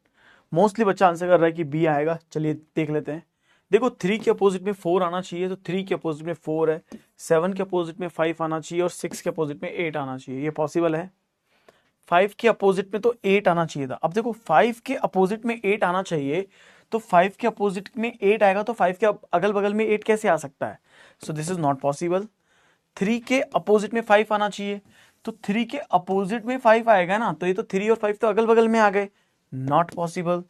मोस्टली बच्चा आंसर कर रहा है कि बी आएगा, चलिए देख लेते हैं। देखो 3 के अपोजिट में 4 आना चाहिए, तो 3 के अपोजिट में 4 है, 7 के अपोजिट में 5 आना चाहिए और 6 के अपोजिट में 8 आना चाहिए, ये पॉसिबल है। 5 के अपोजिट में तो 8 आना चाहिए था। अब देखो 5 के अपोजिट में 8 आना चाहिए, तो 5 के अपोजिट में 8 आएगा, तो 5 के अगल बगल में 8 कैसे आ सकता है, so this is not possible. 3 के अपोजिट में 5 आना चाहिए, तो 3 के अपोजिट में 5 आएगा ना, तो ये तो 3 और 5 तो अगल बगल में आ गए, नॉट पॉसिबल।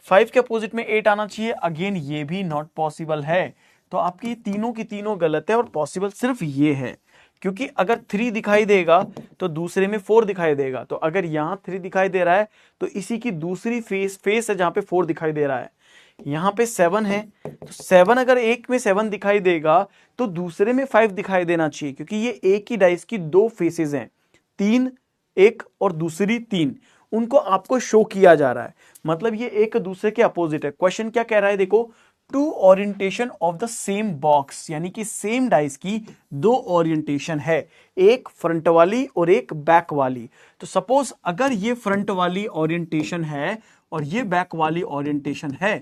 5 के अपोजिट में 8 आना चाहिए, अगेन ये भी नॉट पॉसिबल है। तो आपकी तीनों की तीनों गलत है और पॉसिबल सिर्फ ये है, क्योंकि अगर 3 दिखाई देगा तो दूसरे में 4 दिखाई देगा, तो अगर यहां 3 दिखाई दे रहा है तो इसी की दूसरी फेस है जहां पे 4 दिखाई दे रहा है। यहां पे 7 है, तो 7 अगर एक में 7 दिखाई देगा तो दूसरे में 5 दिखाई देना चाहिए, क्योंकि ये एक ही डाइस की 2 फेसेस हैं, 3 एक और दूसरी 3, उनको आपको शो किया जा रहा है, मतलब ये एक दूसरे के अपोजिट है। क्वेश्चन क्या कह रहा है, देखो to orientation of the same box, यानी कि सेम डाइस की 2 ओरिएंटेशन है, एक फ्रंट वाली और एक बैक वाली। तो सपोज अगर ये फ्रंट वाली ओरिएंटेशन है और ये बैक वाली ओरिएंटेशन है।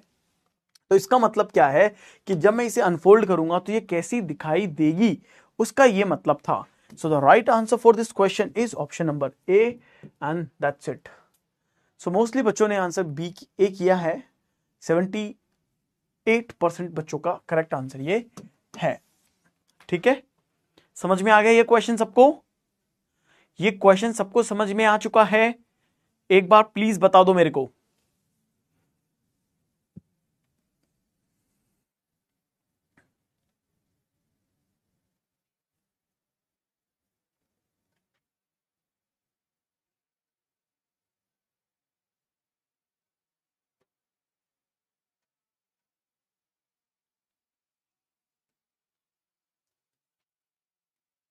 तो इसका मतलब क्या है कि जब मैं इसे अनफोल्ड करूंगा तो ये कैसी दिखाई देगी, उसका ये मतलब था। So the right answer for this question is option number A and that's it. So mostly बच्चों ने आंसर बी ए किया है। 78% बच्चों का करेक्ट आंसर ये है। ठीक है, समझ में आ गया ये क्वेश्चन सबको? ये क्वेश्चन सबको समझ में आ चुका है? एक बार प्लीज बता दो मेरे को।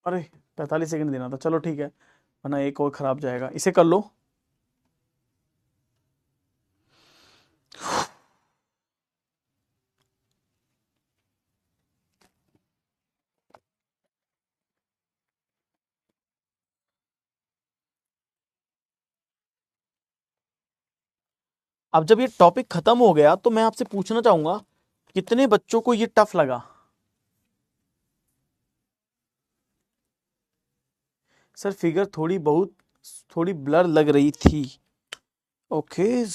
अरे 45 सेकंड देना था, चलो ठीक है, वरना एक और खराब जाएगा। इसे कर लो। अब जब ये टॉपिक खत्म हो गया तो मैं आपसे पूछना चाहूंगा, कितने बच्चों को ये टफ लगा? सर फिगर थोड़ी ब्लर लग रही थी। ओके।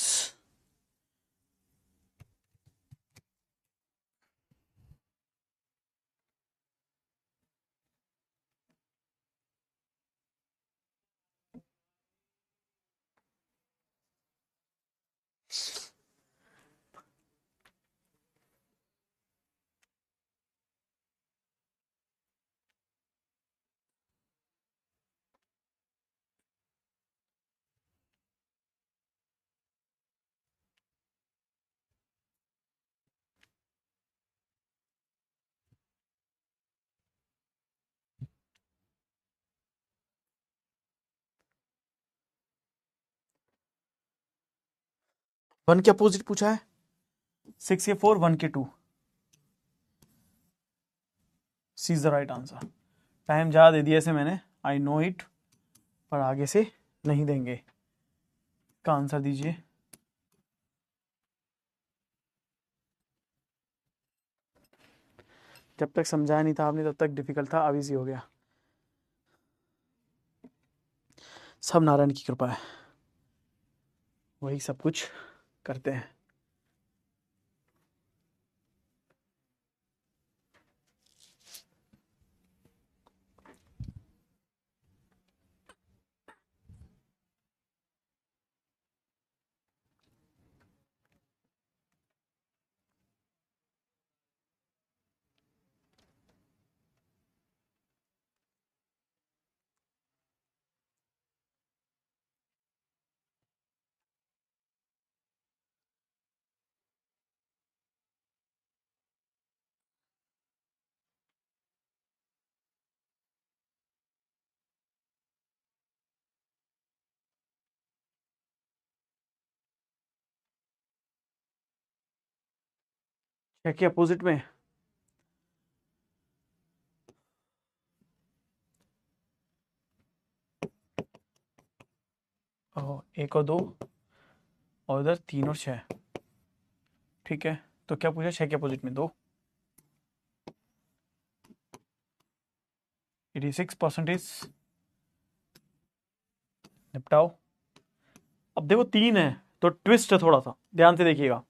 वन के अपोजिट पूछा है, 6 के 4, 1 के 2। C is the right answer. Time ज्यादा दे दिया इसे मैंने, आई नो इट, पर आगे से नहीं देंगे। का आंसर दीजिए। जब तक समझाया नहीं था आपने तब तक डिफिकल्ट था, अब इजी हो गया। सब नारायण की कृपा है, वही सब कुछ करते हैं। छह के अपोजिट में एक और दो, और उधर 3 और 6। ठीक है, तो क्या पूछा? 6 के अपोजिट में 2। 86% निपटाओ। अब देखो 3 है तो ट्विस्ट है, थोड़ा सा ध्यान से देखिएगा।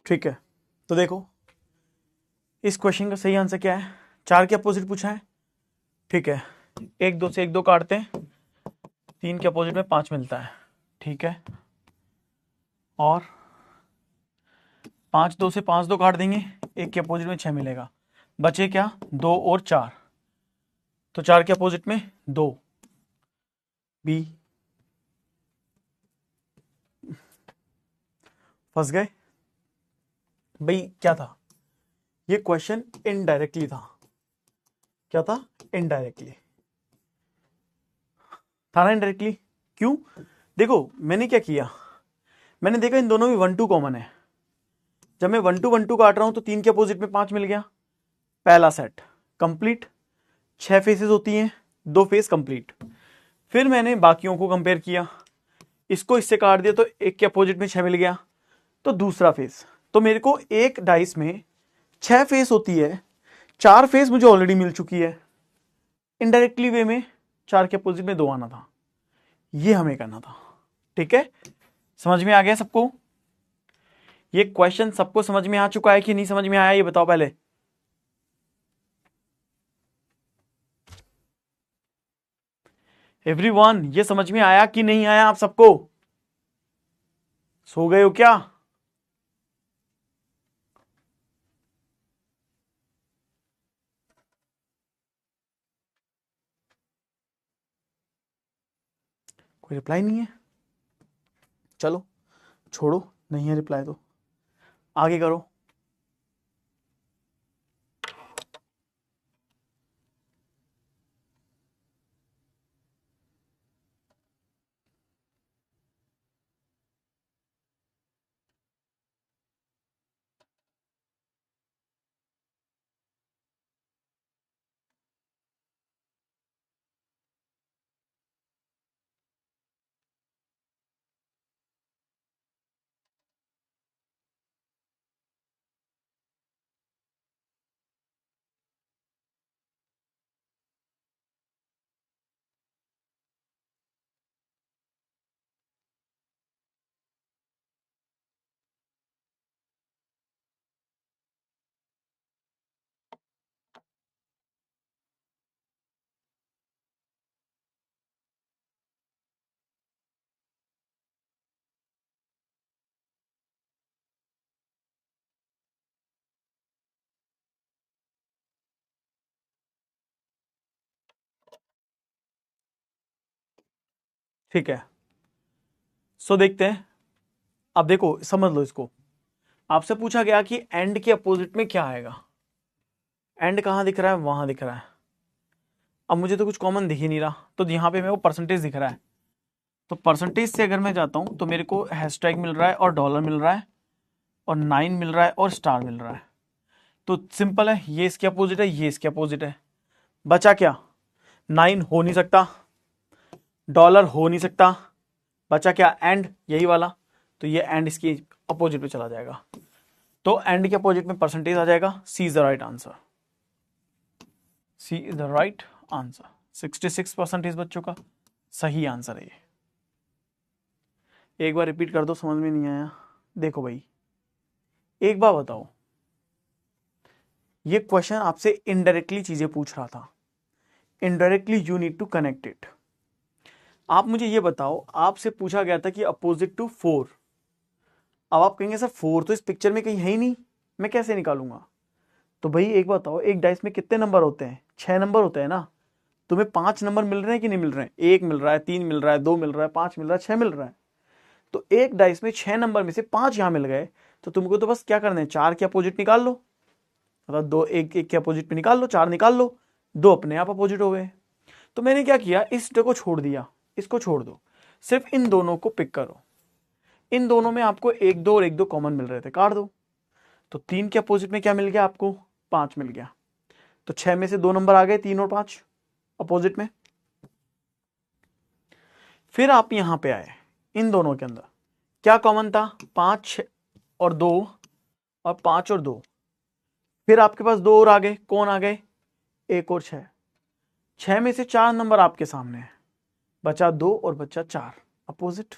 ठीक है, तो देखो इस क्वेश्चन का सही आंसर क्या है, 4 के अपोजिट पूछा है। ठीक है, 1 2 से 1 2 काटते हैं, 3 के अपोजिट में 5 मिलता है। ठीक है, और 5 2 से 5 2 काट देंगे, 1 के अपोजिट में 6 मिलेगा। बचे क्या, 2 और 4, तो 4 के अपोजिट में 2, बी। फंस गए भाई। क्या था ये क्वेश्चन, इनडायरेक्टली था। क्या था, इनडायरेक्टली था ना, इनडायरेक्टली। क्यों, देखो मैंने क्या किया, मैंने देखा इन दोनों में 1 2 कॉमन है। जब मैं 1 2 1 2 काट रहा हूं तो 3 के अपोजिट में 5 मिल गया, पहला सेट कंप्लीट। 6 फेसेस होती हैं, 2 फेस कंप्लीट। फिर मैंने बाकियों को कंपेयर किया, इसको इससे काट दिया तो 1 के अपोजिट में 6 मिल गया, तो दूसरा फेस। तो मेरे को एक डाइस में 6 फेस होती है, 4 फेस मुझे ऑलरेडी मिल चुकी है। इनडायरेक्टली वे में 4 के अपोजिट में 2 आना था, ये हमें करना था। ठीक है, समझ में आ गया सबको? ये क्वेश्चन सबको समझ में आ चुका है कि नहीं समझ में आया, ये बताओ पहले। एवरीवन, ये समझ में आया कि नहीं आया आप सबको? सो गए हो क्या? कोई रिप्लाई नहीं है, चलो छोड़ो, नहीं है रिप्लाई तो आगे करो। ठीक है, सो देखते हैं। अब देखो समझ लो इसको, आपसे पूछा गया कि एंड के अपोजिट में क्या आएगा। एंड कहां दिख रहा है, वहां दिख रहा है। अब मुझे तो कुछ कॉमन दिख ही नहीं रहा, तो यहां पे मेरे को परसेंटेज दिख रहा है। तो परसेंटेज से अगर मैं जाता हूं तो मेरे को हैशटैग मिल रहा है और डॉलर मिल रहा है और 9 मिल रहा है और स्टार मिल रहा है। तो सिंपल है, ये इसके अपोजिट है, ये इसके अपोजिट है। बचा क्या, 9 हो नहीं सकता, डॉलर हो नहीं सकता, बचा क्या, एंड, यही वाला। तो ये एंड इसकी अपोजिट पे चला जाएगा, तो एंड के अपोजिट में परसेंटेज आ जाएगा। C is the right answer, C is the right answer. 66% बच्चों का सही आंसर है ये। एक बार रिपीट कर दो, समझ में नहीं आया। देखो भाई, एक बार बताओ, ये क्वेश्चन आपसे इनडायरेक्टली चीजें पूछ रहा था। Indirectly you need to connect it. आप मुझे ये बताओ, आपसे पूछा गया था कि अपोजिट टू 4। अब आप कहेंगे सर 4 तो इस पिक्चर में कहीं है ही नहीं, मैं कैसे निकालूंगा? तो भाई एक बताओ, एक डाइस में कितने नंबर होते हैं, 6 नंबर होते हैं ना। तुम्हें 5 नंबर मिल रहे हैं कि नहीं मिल रहे हैं? 1 मिल रहा है, 3 मिल रहा है, 2 मिल रहा है, 5 मिल रहा है, 6 मिल रहा है। तो एक डाइस में 6 नंबर में से 5 यहां मिल गए, तो तुमको तो बस क्या करना है, 4 के अपोजिट निकाल लो। मतलब दो, एक एक के अपोजिट में निकाल लो, 4 निकाल लो, 2 अपने आप अपोजिट हो गए। तो मैंने क्या किया, इस को छोड़ दिया, इसको छोड़ दो, सिर्फ इन दोनों को पिक करो। इन दोनों में आपको 1 2 और 1 2 कॉमन मिल रहे थे, काट दो। तो 3 के अपोजिट में क्या मिल गया आपको, 5 मिल गया। तो 6 में से 2 नंबर आ गए, 3 और 5 अपोजिट में। फिर आप यहां पे आए, इन दोनों के अंदर क्या कॉमन था, 5 और 2 और 5 और 2। फिर आपके पास 2 और आ गए, कौन आ गए, 1 और 6। 6 में से 4 नंबर आपके सामने है, बचा 2 और बचा 4 अपोजिट।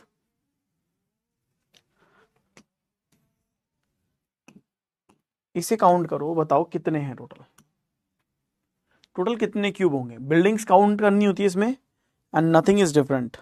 इसे काउंट करो, बताओ कितने हैं टोटल, टोटल कितने क्यूब होंगे। बिल्डिंग्स काउंट करनी होती है इसमें एंड नथिंग इज डिफरेंट।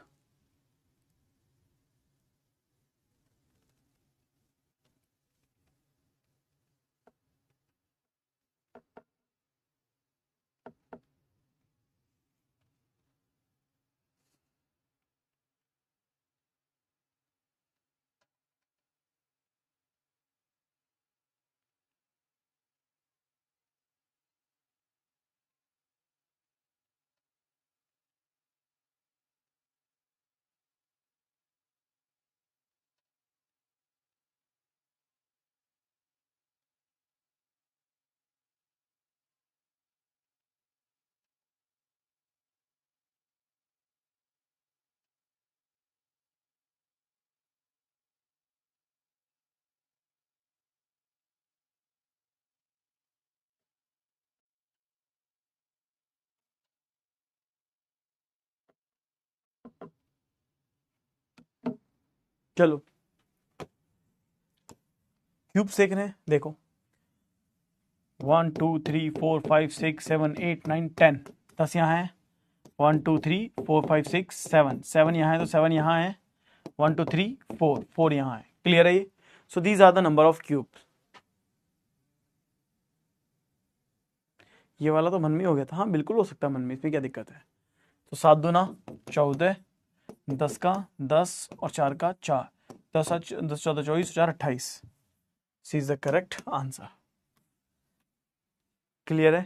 चलो क्यूब सेक रहे हैं, देखो 1 2 3 4 5 6 7 8 9 10, 10 यहाँ है, 1 2 3 4 5 6 7, 7 यहाँ है तो 7 यहाँ है, 1 2 3 4, 4 यहाँ है। क्लियर है ये? So these are the number of cubes. ये वाला तो मन में हो गया था, हाँ बिल्कुल हो सकता है मन में, इसमें क्या दिक्कत है। तो 7 दूना 14, 10 का 10 और 4 का 4, 10 10 14 24 4 28 is the correct answer. Clear है?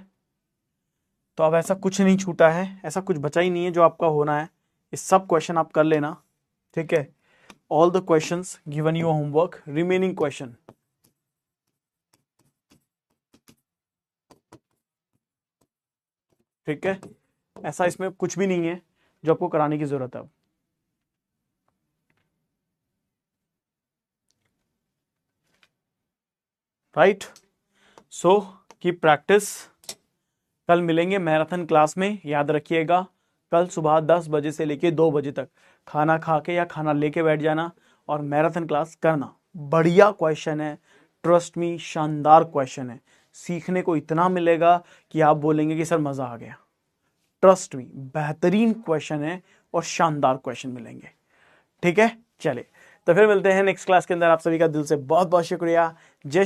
तो अब ऐसा कुछ नहीं छूटा है, ऐसा कुछ बचा ही नहीं है जो आपका होना है। ये सब क्वेश्चन आप कर लेना, ठीक है। All the questions given you homework, remaining question ठीक है। ऐसा इसमें कुछ भी नहीं है जो आपको कराने की जरूरत है अब। राइट, सो की प्रैक्टिस। कल मिलेंगे मैराथन क्लास में, याद रखिएगा कल सुबह 10 बजे से लेके 2 बजे तक खाना खा के या खाना लेके बैठ जाना और मैराथन क्लास करना। बढ़िया क्वेश्चन है, ट्रस्ट मी, शानदार क्वेश्चन है, सीखने को इतना मिलेगा कि आप बोलेंगे कि सर मजा आ गया। ट्रस्ट मी, बेहतरीन क्वेश्चन है और शानदार क्वेश्चन मिलेंगे, ठीक है। चले तो फिर मिलते हैं नेक्स्ट क्लास के अंदर। आप सभी का दिल से बहुत बहुत शुक्रिया। जय